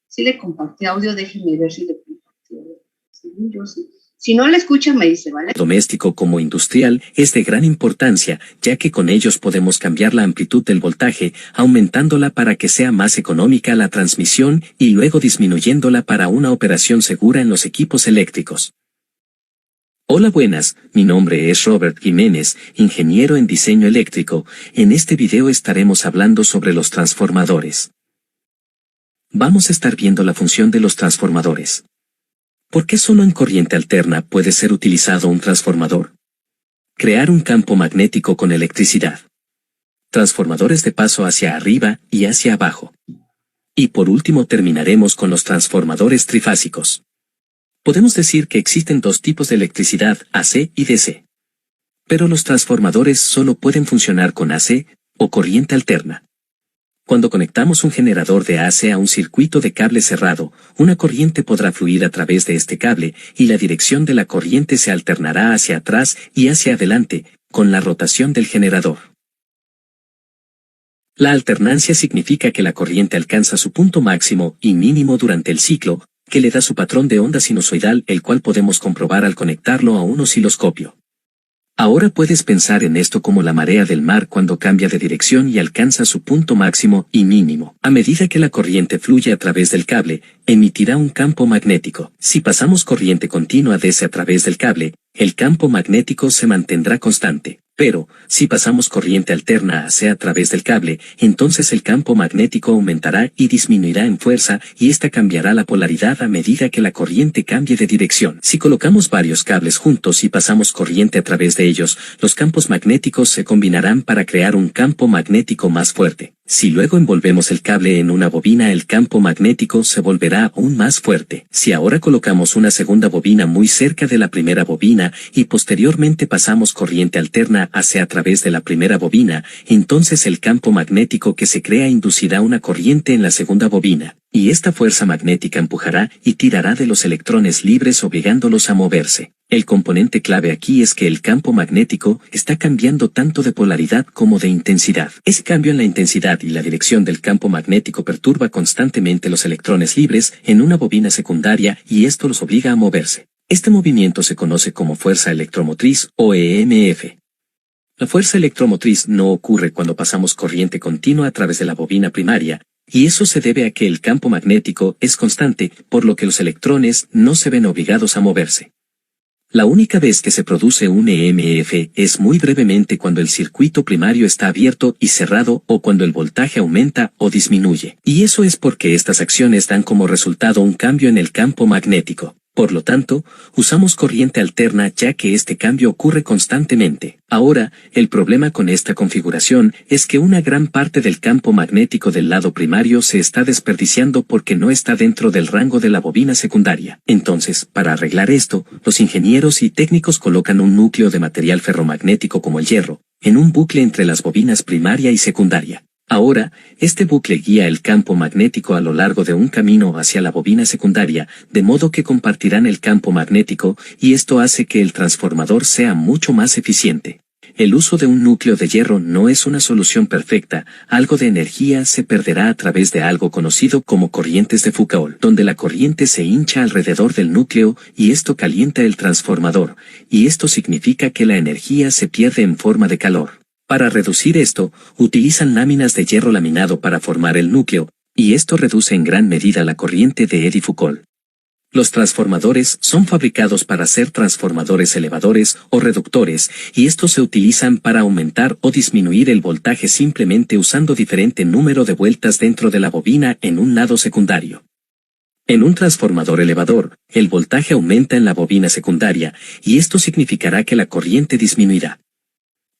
Si le compartí audio, déjenme ver si le compartí audio. Según yo sí. Si no le escuchan, me dice, ¿vale? Doméstico como industrial es de gran importancia, ya que con ellos podemos cambiar la amplitud del voltaje, aumentándola para que sea más económica la transmisión y luego disminuyéndola para una operación segura en los equipos eléctricos. Hola, buenas, mi nombre es Robert Jiménez, ingeniero en diseño eléctrico. En este video estaremos hablando sobre los transformadores. Vamos a estar viendo la función de los transformadores. ¿Por qué solo en corriente alterna puede ser utilizado un transformador? Crear un campo magnético con electricidad. Transformadores de paso hacia arriba y hacia abajo. Y por último terminaremos con los transformadores trifásicos. Podemos decir que existen dos tipos de electricidad, AC y DC. Pero los transformadores solo pueden funcionar con AC o corriente alterna. Cuando conectamos un generador de AC a un circuito de cable cerrado, una corriente podrá fluir a través de este cable y la dirección de la corriente se alternará hacia atrás y hacia adelante, con la rotación del generador. La alternancia significa que la corriente alcanza su punto máximo y mínimo durante el ciclo, que le da su patrón de onda sinusoidal, el cual podemos comprobar al conectarlo a un osciloscopio. Ahora puedes pensar en esto como la marea del mar cuando cambia de dirección y alcanza su punto máximo y mínimo. A medida que la corriente fluye a través del cable, emitirá un campo magnético. Si pasamos corriente continua DC a través del cable, el campo magnético se mantendrá constante. Pero, si pasamos corriente alterna AC a través del cable, entonces el campo magnético aumentará y disminuirá en fuerza y esta cambiará la polaridad a medida que la corriente cambie de dirección. Si colocamos varios cables juntos y pasamos corriente a través de ellos, los campos magnéticos se combinarán para crear un campo magnético más fuerte. Si luego envolvemos el cable en una bobina, el campo magnético se volverá aún más fuerte. Si ahora colocamos una segunda bobina muy cerca de la primera bobina y posteriormente pasamos corriente alterna hacia a través de la primera bobina, entonces el campo magnético que se crea inducirá una corriente en la segunda bobina, y esta fuerza magnética empujará y tirará de los electrones libres obligándolos a moverse. El componente clave aquí es que el campo magnético está cambiando tanto de polaridad como de intensidad. Ese cambio en la intensidad y la dirección del campo magnético perturba constantemente los electrones libres en una bobina secundaria y esto los obliga a moverse. Este movimiento se conoce como fuerza electromotriz o EMF. La fuerza electromotriz no ocurre cuando pasamos corriente continua a través de la bobina primaria, y eso se debe a que el campo magnético es constante, por lo que los electrones no se ven obligados a moverse. La única vez que se produce un EMF es muy brevemente cuando el circuito primario está abierto y cerrado o cuando el voltaje aumenta o disminuye. Y eso es porque estas acciones dan como resultado un cambio en el campo magnético. Por lo tanto, usamos corriente alterna ya que este cambio ocurre constantemente. Ahora, el problema con esta configuración es que una gran parte del campo magnético del lado primario se está desperdiciando porque no está dentro del rango de la bobina secundaria. Entonces, para arreglar esto, los ingenieros y técnicos colocan un núcleo de material ferromagnético como el hierro, en un bucle entre las bobinas primaria y secundaria. Ahora, este bucle guía el campo magnético a lo largo de un camino hacia la bobina secundaria, de modo que compartirán el campo magnético, y esto hace que el transformador sea mucho más eficiente. el uso de un núcleo de hierro no es una solución perfecta. Algo de energía se perderá a través de algo conocido como corrientes de Foucault, donde la corriente se hincha alrededor del núcleo y esto calienta el transformador, y esto significa que la energía se pierde en forma de calor. Para reducir esto, utilizan láminas de hierro laminado para formar el núcleo, y esto reduce en gran medida la corriente de Eddy Foucault. Los transformadores son fabricados para ser transformadores elevadores o reductores, y estos se utilizan para aumentar o disminuir el voltaje simplemente usando diferente número de vueltas dentro de la bobina en un lado secundario. En un transformador elevador, el voltaje aumenta en la bobina secundaria, y esto significará que la corriente disminuirá.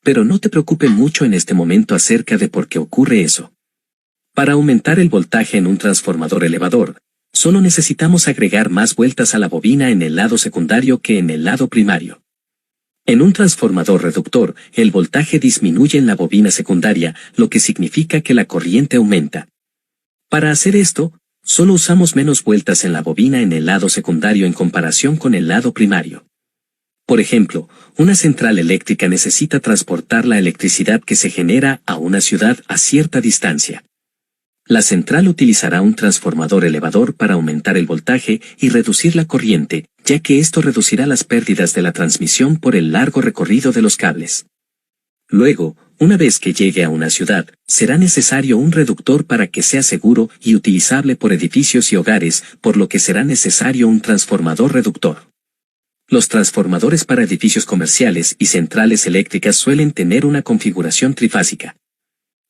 Pero no te preocupes mucho en este momento acerca de por qué ocurre eso. Para aumentar el voltaje en un transformador elevador, solo necesitamos agregar más vueltas a la bobina en el lado secundario que en el lado primario. En un transformador reductor, el voltaje disminuye en la bobina secundaria, lo que significa que la corriente aumenta. Para hacer esto, solo usamos menos vueltas en la bobina en el lado secundario en comparación con el lado primario. Por ejemplo, una central eléctrica necesita transportar la electricidad que se genera a una ciudad a cierta distancia. La central utilizará un transformador elevador para aumentar el voltaje y reducir la corriente, ya que esto reducirá las pérdidas de la transmisión por el largo recorrido de los cables. Luego, una vez que llegue a una ciudad, será necesario un reductor para que sea seguro y utilizable por edificios y hogares, por lo que será necesario un transformador reductor. Los transformadores para edificios comerciales y centrales eléctricas suelen tener una configuración trifásica.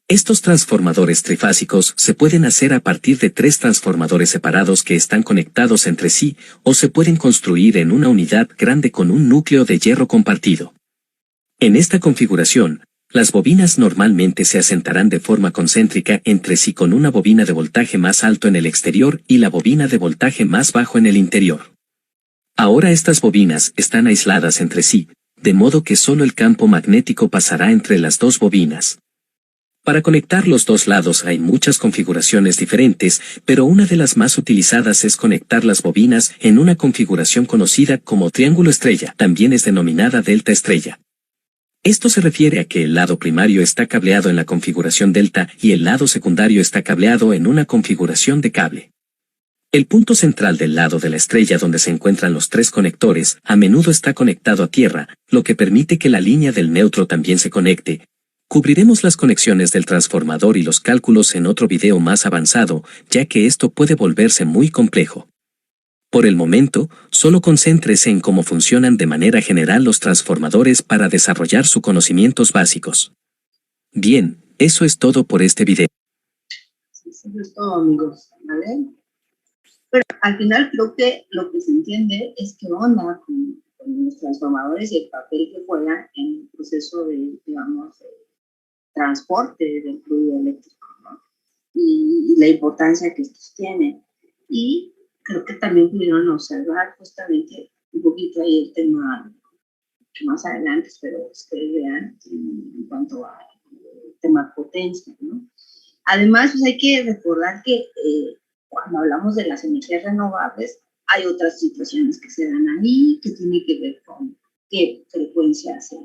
Estos transformadores trifásicos se pueden hacer a partir de 3 transformadores separados que están conectados entre sí, o se pueden construir en una unidad grande con un núcleo de hierro compartido. En esta configuración, las bobinas normalmente se asentarán de forma concéntrica entre sí con una bobina de voltaje más alto en el exterior y la bobina de voltaje más bajo en el interior. Ahora estas bobinas están aisladas entre sí, de modo que solo el campo magnético pasará entre las dos bobinas. Para conectar los dos lados hay muchas configuraciones diferentes, pero una de las más utilizadas es conectar las bobinas en una configuración conocida como triángulo estrella, también es denominada delta estrella. Esto se refiere a que el lado primario está cableado en la configuración delta y el lado secundario está cableado en una configuración de cable. El punto central del lado de la estrella donde se encuentran los 3 conectores a menudo está conectado a tierra, lo que permite que la línea del neutro también se conecte. Cubriremos las conexiones del transformador y los cálculos en otro video más avanzado, ya que esto puede volverse muy complejo. Por el momento, solo concéntrese en cómo funcionan de manera general los transformadores para desarrollar sus conocimientos básicos. Bien, eso es todo por este video. Eso es todo, amigos, ¿vale? Pero al final creo que lo que se entiende es que onda con los transformadores y el papel que juegan en el proceso de, digamos, transporte del fluido eléctrico, ¿no? Y la importancia que estos tienen. Y creo que también pudieron observar justamente un poquito ahí el tema que más adelante espero que ustedes vean en cuanto al tema potencia, ¿no? Además, pues hay que recordar que cuando hablamos de las energías renovables, hay otras situaciones que se dan ahí, que tienen que ver con qué frecuencia se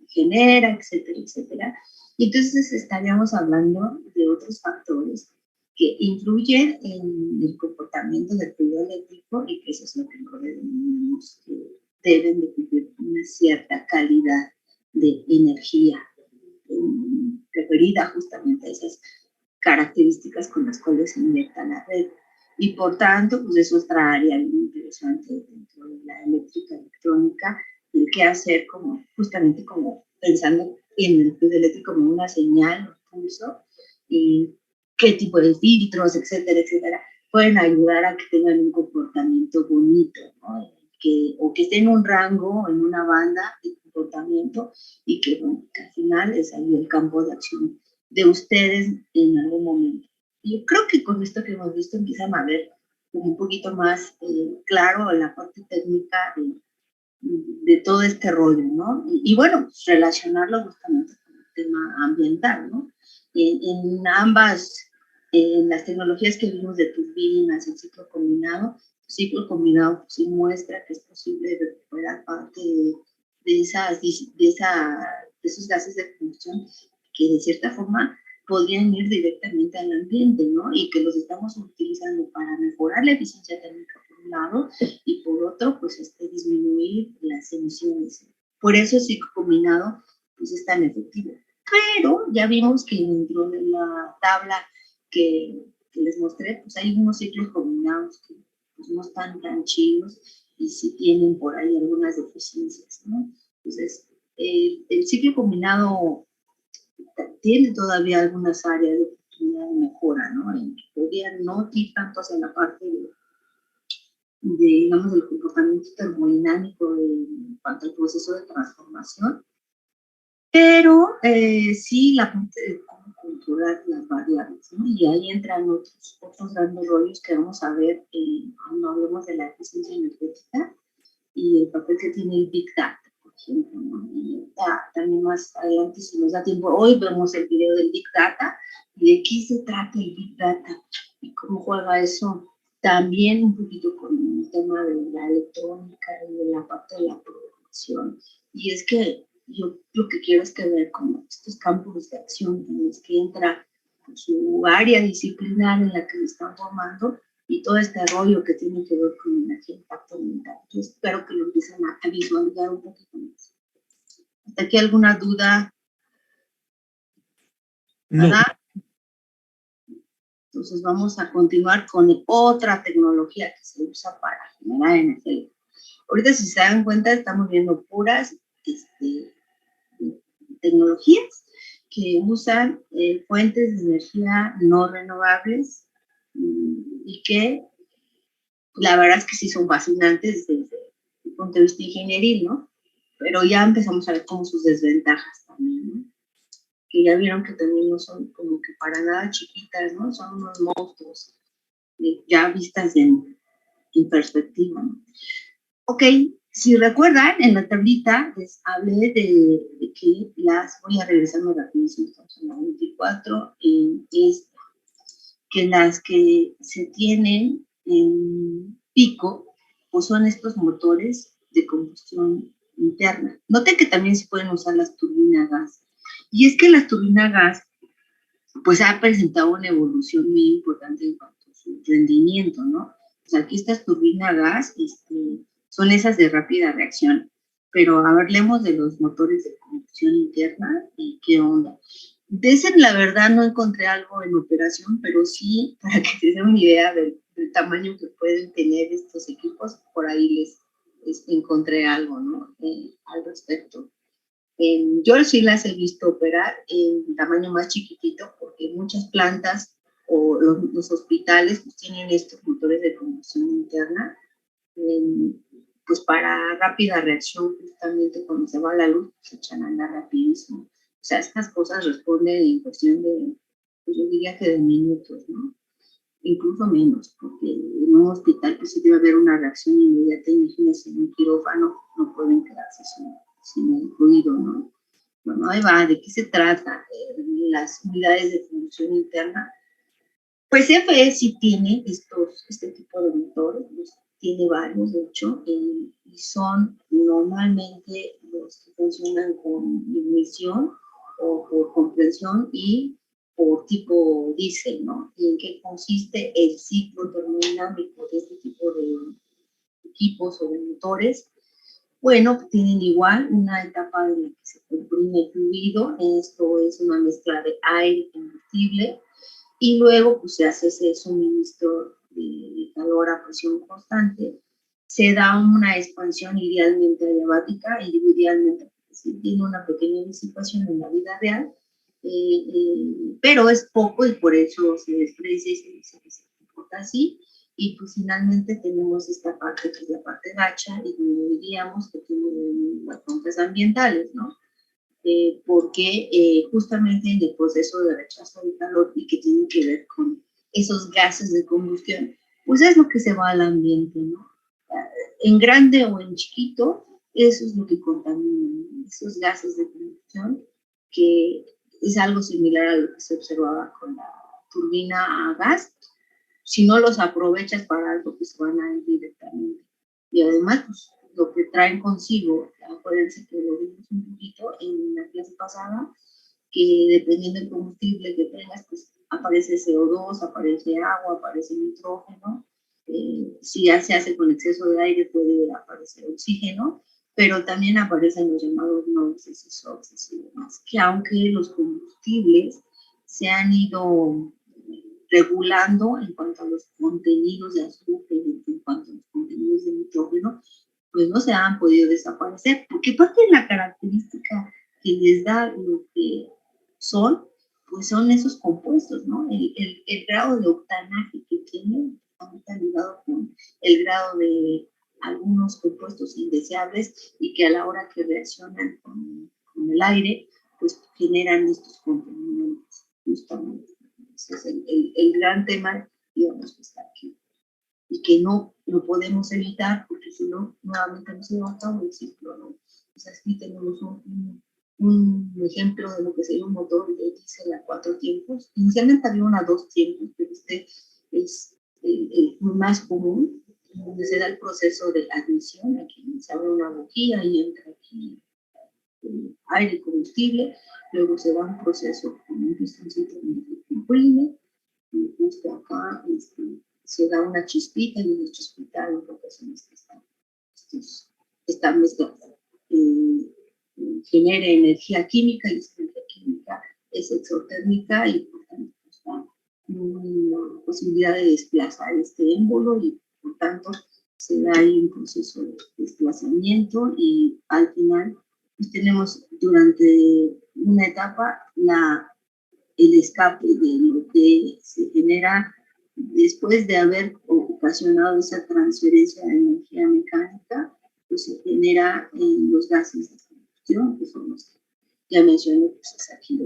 genera, etcétera, etcétera. Y entonces estaríamos hablando de otros factores que influyen en el comportamiento del fluido eléctrico y que eso es lo que nosotros denominamos que deben de cumplir una cierta calidad de energía referida justamente a esas características con las cuales se inyecta la red. Y por tanto, pues eso es otra área muy interesante dentro de la eléctrica electrónica, el qué hacer como, justamente como pensando en el fluido eléctrico como una señal, un pulso, y qué tipo de filtros, etcétera, etcétera, pueden ayudar a que tengan un comportamiento bonito, ¿no? O que estén en un rango, en una banda de comportamiento, y que, bueno, que al final es ahí el campo de acción de ustedes en algún momento. Y yo creo que con esto que hemos visto empiezan a ver como un poquito más claro la parte técnica de todo este rollo, ¿no? Y bueno, pues relacionarlo justamente con el tema ambiental, ¿no? En ambas, en las tecnologías que vimos de turbinas, el ciclo combinado pues, sí muestra que es posible recuperar parte de esa esos gases de combustión que de cierta forma podrían ir directamente al ambiente, ¿no? Y que los estamos utilizando para mejorar la eficiencia térmica por un lado y por otro, pues disminuir las emisiones. Por eso el ciclo combinado pues es tan efectivo. Pero ya vimos que dentro de la tabla que les mostré, pues hay unos ciclos combinados que pues, no están tan chidos y sí tienen por ahí algunas deficiencias, ¿no? Entonces, el ciclo combinado tiene todavía algunas áreas de oportunidad de mejora, ¿no? En que podría no ir tanto hacia la parte de digamos, del comportamiento termodinámico en cuanto al proceso de transformación, pero sí la parte de cómo controlar las variables, ¿no? Y ahí entran otros grandes rollos que vamos a ver cuando hablemos de la eficiencia energética y el papel que tiene el Big Data, por ejemplo, ¿no? Y también más adelante, si nos da tiempo, hoy vemos el video del Big Data y de qué se trata el Big Data y cómo juega eso también un poquito con el tema de la electrónica y de la parte de la programación. Y es que yo lo que quiero es que ver como estos campos de acción en los que entra su área disciplinar en la que se están formando y todo este rollo que tiene que ver con energía, impacto ambiental. Yo espero que lo empiecen a visualizar un poquito más. ¿Hasta aquí alguna duda? ¿Nada? No. Entonces vamos a continuar con otra tecnología que se usa para generar energía. Ahorita si se dan cuenta estamos viendo puras tecnologías que usan fuentes de energía no renovables y que la verdad es que sí son fascinantes desde el punto de vista ingenieril, ¿no? Pero ya empezamos a ver como sus desventajas también, ¿no? Que ya vieron que también no son como que para nada chiquitas, ¿no? Son unos monstruos ya vistas en perspectiva, ¿no? Ok, si recuerdan, en la tablita les hablé de que voy a regresarme rapidísimo, estamos en la 24, que las que se tienen en pico, pues son estos motores de combustión interna. Noten que también se pueden usar las turbinas gas. Y es que la turbina gas, pues ha presentado una evolución muy importante en cuanto a su rendimiento, ¿no? O sea, aquí estas turbinas gas son esas de rápida reacción. Pero a ver, hablemos de los motores de combustión interna y qué onda. De ese, la verdad, no encontré algo en operación, pero sí, para que se den una idea del tamaño que pueden tener estos equipos, por ahí les encontré algo, ¿no? Al respecto. Yo sí las he visto operar en tamaño más chiquitito, porque muchas plantas o los hospitales pues, tienen estos motores de combustión interna, pues para rápida reacción, justamente cuando se va la luz, se echan a andar rapidísimo. O sea, estas cosas responden en cuestión de, pues yo diría que de minutos, ¿no? Incluso menos, porque en un hospital pues sí debe haber una reacción inmediata, imagínense, en un quirófano no pueden quedarse sin el ruido, ¿no? Bueno, ahí va, ¿de qué se trata? Las unidades de combustión interna. Pues CFE sí tiene este tipo de motores, tiene varios, de hecho, y son normalmente los que funcionan con ignición o por compresión y por tipo diésel, ¿no? ¿Y en qué consiste el ciclo termodinámico de este tipo de equipos o de motores? Bueno, tienen igual una etapa en la que se comprime fluido, esto es una mezcla de aire y combustible, y luego pues se hace ese suministro de calor a presión constante, se da una expansión idealmente adiabática y idealmente sí, tiene una pequeña disipación en la vida real, pero es poco y por eso se desprecia y se dice que se comporta así. Y pues finalmente tenemos esta parte que es la parte gacha y donde diríamos que tiene las fuentes ambientales, ¿no? Porque justamente en el proceso de rechazo del calor y que tiene que ver con esos gases de combustión, pues es lo que se va al ambiente, ¿no? En grande o en chiquito, eso es lo que contamina, ¿no? Esos gases de combustión, que es algo similar a lo que se observaba con la turbina a gas. Si no los aprovechas para algo, pues van a ir directamente. Y además, pues, lo que traen consigo la acuérdense que lo vimos un poquito en la clase pasada, que dependiendo del combustible que tengas, pues aparece CO2, aparece agua, aparece nitrógeno. Si ya se hace con exceso de aire puede aparecer oxígeno, pero también aparecen los llamados NOxes y SOxes y demás, que aunque los combustibles se han ido regulando en cuanto a los contenidos de azufre y en cuanto a los contenidos de nitrógeno, pues no se han podido desaparecer, porque parte de la característica que les da lo que son, pues son esos compuestos, ¿no? El grado de octanaje que tienen está ligado con el grado de algunos compuestos indeseables y que a la hora que reaccionan con el aire, pues generan estos contaminantes, justamente. Ese es el gran tema, digamos, que está aquí. Y que no lo podemos evitar, porque si no, nuevamente no se va a cabo el ciclo, ¿no? O sea, aquí tenemos un ejemplo de lo que sería un motor de diésel a 4 tiempos. Inicialmente había una a 2 tiempos, pero este es el más común, donde se da el proceso de admisión. Aquí se abre una boquilla y entra aquí aire y combustible, luego se da un proceso con un pistoncito que comprime, y justo acá se da una chispita y en la chispita hay ocasiones que esta mezcla genera energía química y esta energía química es exotérmica y por tanto pues, da una posibilidad de desplazar este émbolo y por tanto se da ahí un proceso de desplazamiento y al final pues, tenemos durante una etapa el escape de lo que se genera después de haber ocasionado esa transferencia de energía mecánica, pues se genera los gases de combustión, que son los que ya mencioné, pues es aquí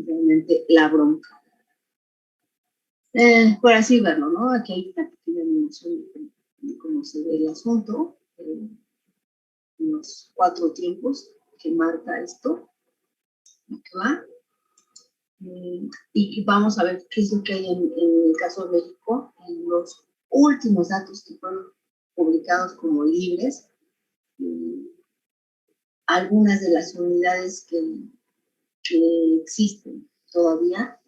realmente la bronca. Por así verlo, ¿no? Aquí hay una pequeña animación de cómo se ve el asunto, los 4 tiempos que marca esto. ¿Va? Y vamos a ver qué es lo que hay en el caso de México, en los últimos datos que fueron publicados como libres, algunas de las unidades que existen todavía,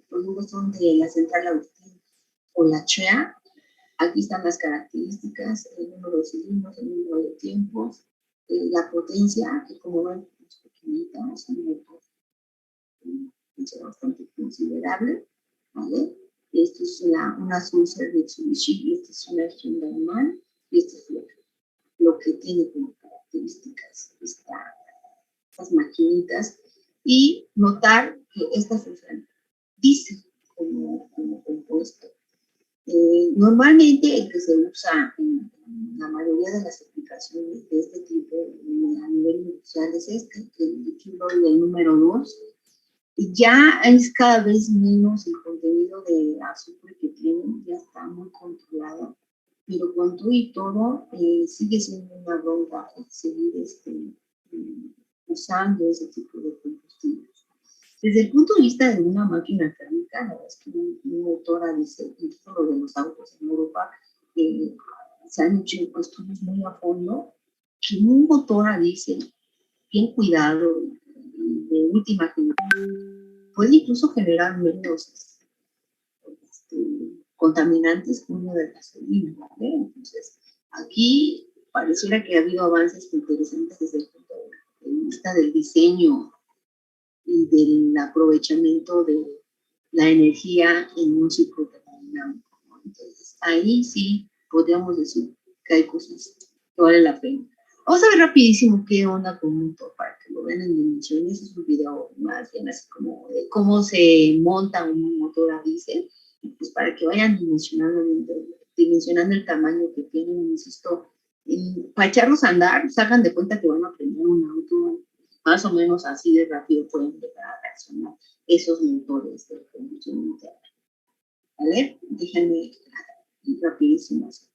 por ejemplo, son de la Central Agustín o la CHEA. Aquí están las características, el número de cilindros, el número de tiempos, la potencia, que como ven es pequeñita, es un motor bastante considerable, ¿vale? Esto es una Sulzer Mitsubishi, y esta es una Hyundai Man, y esto es lo que tiene como características estas maquinitas, y notar que estas usan diésel como compuesto. Normalmente el que se usa en la mayoría de las aplicaciones de este tipo a nivel industrial es el líquido del número 2. Ya es cada vez menos el contenido de azufre que tienen, ya está muy controlado, pero con todo y todo sigue siendo una bronca seguir usando ese tipo de combustibles. Desde el punto de vista de una máquina térmica, la verdad es que un motor a diésel, y esto lo de los autos en Europa, se han hecho estudios muy a fondo, que un motor a diésel bien cuidado, de última generación, puede incluso generar menos contaminantes que uno de gasolina, ¿vale? Entonces, aquí pareciera que ha habido avances interesantes desde el punto de vista del diseño y del aprovechamiento de la energía en un ciclo termodinámico, ¿no? Entonces, ahí sí podríamos decir que hay cosas que valen la pena. Vamos a ver rapidísimo qué onda con un motor para que lo vean en dimensiones. Es un video más bien así como de cómo se monta un motor a diésel, pues para que vayan dimensionando el tamaño que tienen, insisto, para echarlos a andar, sacan de cuenta que van a prender un auto, más o menos así de rápido pueden llegar a reaccionar esos motores de combustión interna. ¿Vale? Déjenme ir rapidísimo así.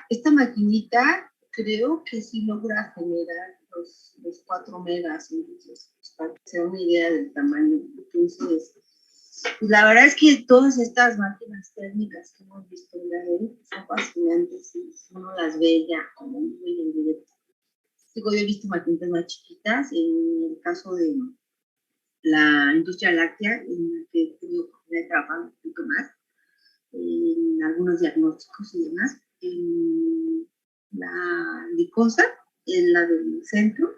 Esta maquinita creo que sí logra generar los 4 megas, entonces, para que se den una idea del tamaño. Entonces, pues la verdad es que todas estas máquinas térmicas que hemos visto en la red son fascinantes y uno las ve ya como muy en directo. Digo, yo he visto maquinitas más chiquitas, en el caso de la industria láctea, en la que he tenido oportunidad de trabajar un poquito más, en algunos diagnósticos y demás. En la Licosa, en la del centro,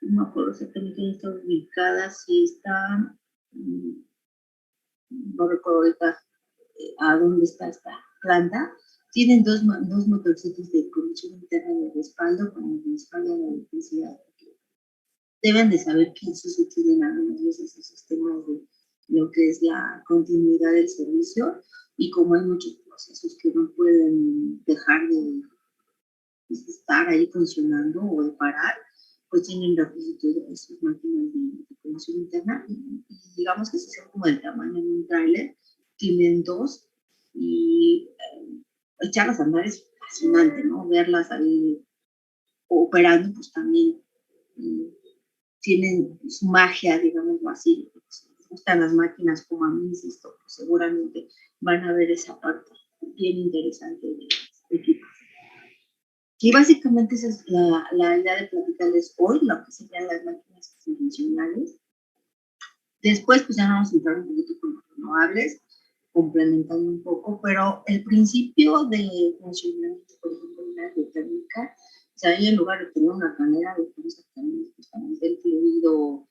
no me acuerdo exactamente dónde está ubicada, si está, no recuerdo ahorita a dónde está esta planta. Tienen dos motorcitos de conducción interna de respaldo para el respaldo de la electricidad. Deben de saber que eso se tienen algunas veces en sistemas de lo que es la continuidad del servicio, y como hay muchos procesos que no pueden dejar de estar ahí funcionando o de parar, pues tienen requisitos de esas máquinas de conducción interna, y digamos que si son como el tamaño de un tráiler, tienen dos, y echarlas a andar es fascinante, ¿no? Verlas ahí operando, pues también tienen su magia, digámoslo así. Si les gustan las máquinas como a mí, insisto, pues seguramente van a ver esa parte bien interesante de los equipos. Y básicamente esa es la idea de platicarles hoy, lo que serían las máquinas convencionales. Después, pues ya nos vamos a entrar un poquito con los renovables, complementando un poco, pero el principio de funcionamiento, por ejemplo, de la geotérmica, o sea, ahí en lugar de tener una canera, lo que vamos a tener justamente el fluido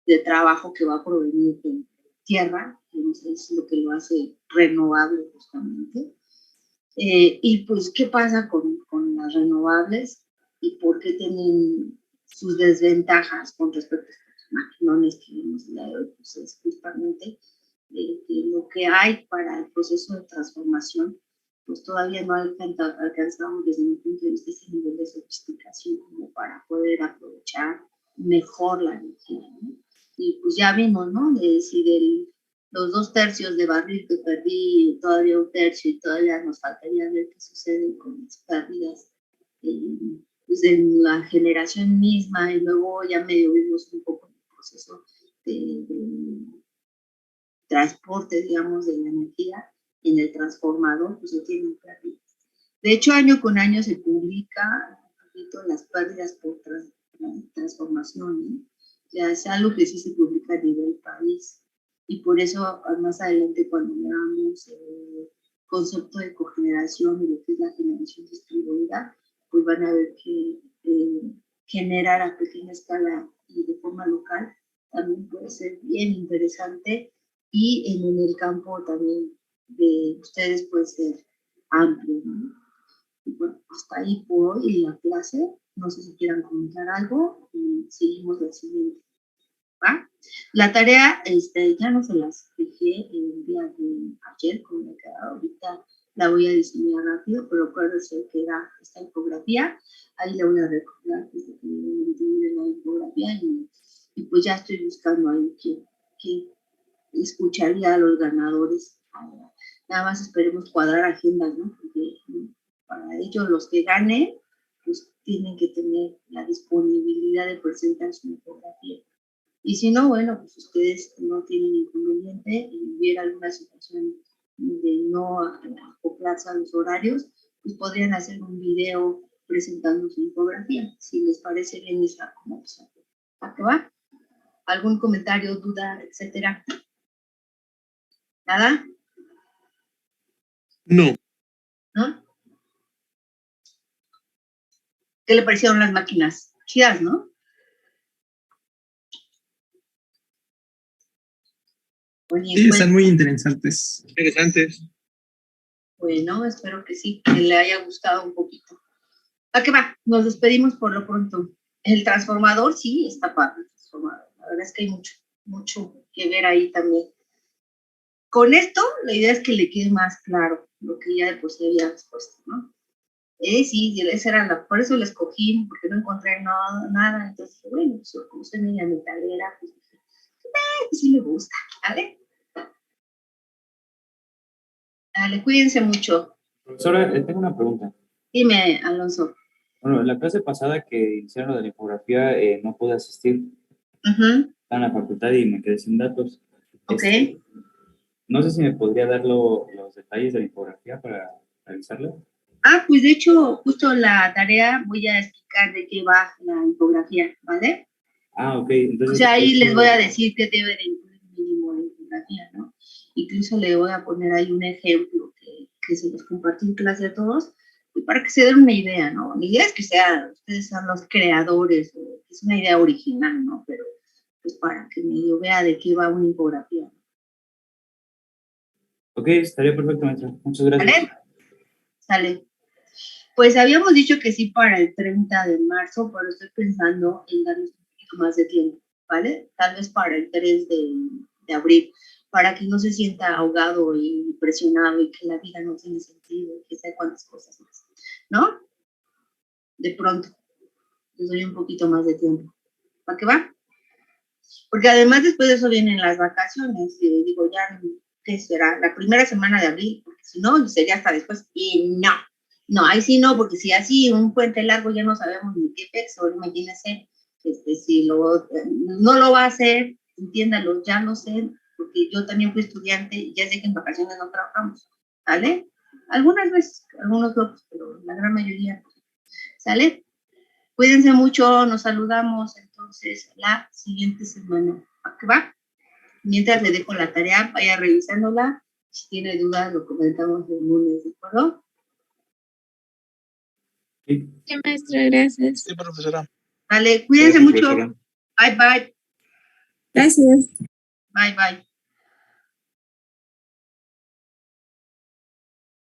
de trabajo que va a provenir de tierra, que es lo que lo hace renovable justamente. Y pues, ¿qué pasa con las renovables y por qué tienen sus desventajas con respecto a estos maquinones que vemos en la de hoy? Pues es justamente que lo que hay para el proceso de transformación, pues todavía no alcanzamos desde mi punto de vista ese nivel de sofisticación como para poder aprovechar mejor la energía, ¿no? Y pues ya vimos, ¿no? De si los 2/3 de barril que perdí, todavía 1/3 y todavía nos faltaría ver qué sucede con las pérdidas pues en la generación misma y luego ya medio vimos un poco el proceso de transporte, digamos, de la energía en el transformador, pues se tienen pérdidas. De hecho, año con año se publica un poquito las pérdidas por transformación, ¿no? Ya es algo que sí se publica a nivel país. Y por eso, más adelante, cuando veamos el concepto de cogeneración y lo que es la generación distribuida, pues van a ver que generar a pequeña escala y de forma local también puede ser bien interesante y en el campo también de ustedes puede ser amplio, ¿no? Y bueno, hasta ahí por hoy la clase. No sé si quieran comentar algo y seguimos la siguiente. ¿Va? La tarea ya no se las dejé el día de ayer, como me quedaba ahorita, la voy a diseñar rápido, pero acuérdense que era esta infografía, ahí la voy a recordar desde que me metí en la infografía y pues ya estoy buscando ahí que escucharía a los ganadores. Nada más esperemos cuadrar agendas, ¿no? Porque para ellos los que ganen, pues tienen que tener la disponibilidad de presentar su infografía. Y si no, bueno, pues ustedes no tienen inconveniente y hubiera alguna situación de no acoplarse a los horarios, pues podrían hacer un video presentando su infografía, si les parece bien esa como opción. ¿A qué va? ¿Algún comentario, duda, etcétera? ¿Nada? No. ¿No? ¿Qué le parecieron las máquinas? Chidas, ¿no? Sí, están muy interesantes. Bueno, espero que sí, que le haya gustado un poquito. ¿A qué va? Nos despedimos por lo pronto. El transformador, sí, está padre el transformador. La verdad es que hay mucho que ver ahí también. Con esto, la idea es que le quede más claro lo que ya de por sí había expuesto, ¿no? Sí, esa era por eso la escogí, porque no encontré nada. Entonces, bueno, pues, como soy media metalera, pues sí me gusta, ¿vale? Dale, cuídense mucho. Profesora, tengo una pregunta. Dime, Alonso. Bueno, en la clase pasada que hicieron lo de la infografía no pude asistir. Estaba en la facultad y me quedé sin datos. Ok. No sé si me podría dar los detalles de la infografía para realizarla. Pues de hecho, justo la tarea voy a explicar de qué va la infografía, ¿vale? Ok. Entonces, o sea, ahí les voy a decir qué debe de incluir mínimo la infografía, ¿no? Incluso le voy a poner ahí un ejemplo que se los compartí en clase a todos, y para que se den una idea, ¿no? La idea es que ustedes sean los creadores, es una idea original, ¿no? Pero pues para que medio vea de qué va una infografía. Ok, estaría perfecto, maestra. Muchas gracias. ¿Vale? Sale. Pues habíamos dicho que sí para el 30 de marzo, pero estoy pensando en darles un poquito más de tiempo, ¿vale? Tal vez para el 3 de abril, para que no se sienta ahogado y presionado y que la vida no tiene sentido y que sé cuántas cosas más, ¿no? De pronto, les doy un poquito más de tiempo. ¿Para qué va? Porque además después de eso vienen las vacaciones y digo, ya, ¿qué será? La primera semana de abril, porque si no, sería hasta después. Y no, ahí sí no, porque si así un puente largo ya no sabemos ni qué peso, imagínense, si no lo va a hacer, entiéndalo, ya lo sé, porque yo también fui estudiante y ya sé que en vacaciones no trabajamos, ¿vale? algunas veces, algunos locos, pero la gran mayoría, ¿sale? Cuídense mucho, nos saludamos entonces la siguiente semana. ¿A qué va? Mientras le dejo la tarea, vaya revisándola. Si tiene dudas, lo comentamos el lunes, ¿de acuerdo? Sí, maestra, gracias. Sí, profesora. Vale, cuídense Gracias, mucho. profesora. Bye, bye. Gracias. Bye, bye.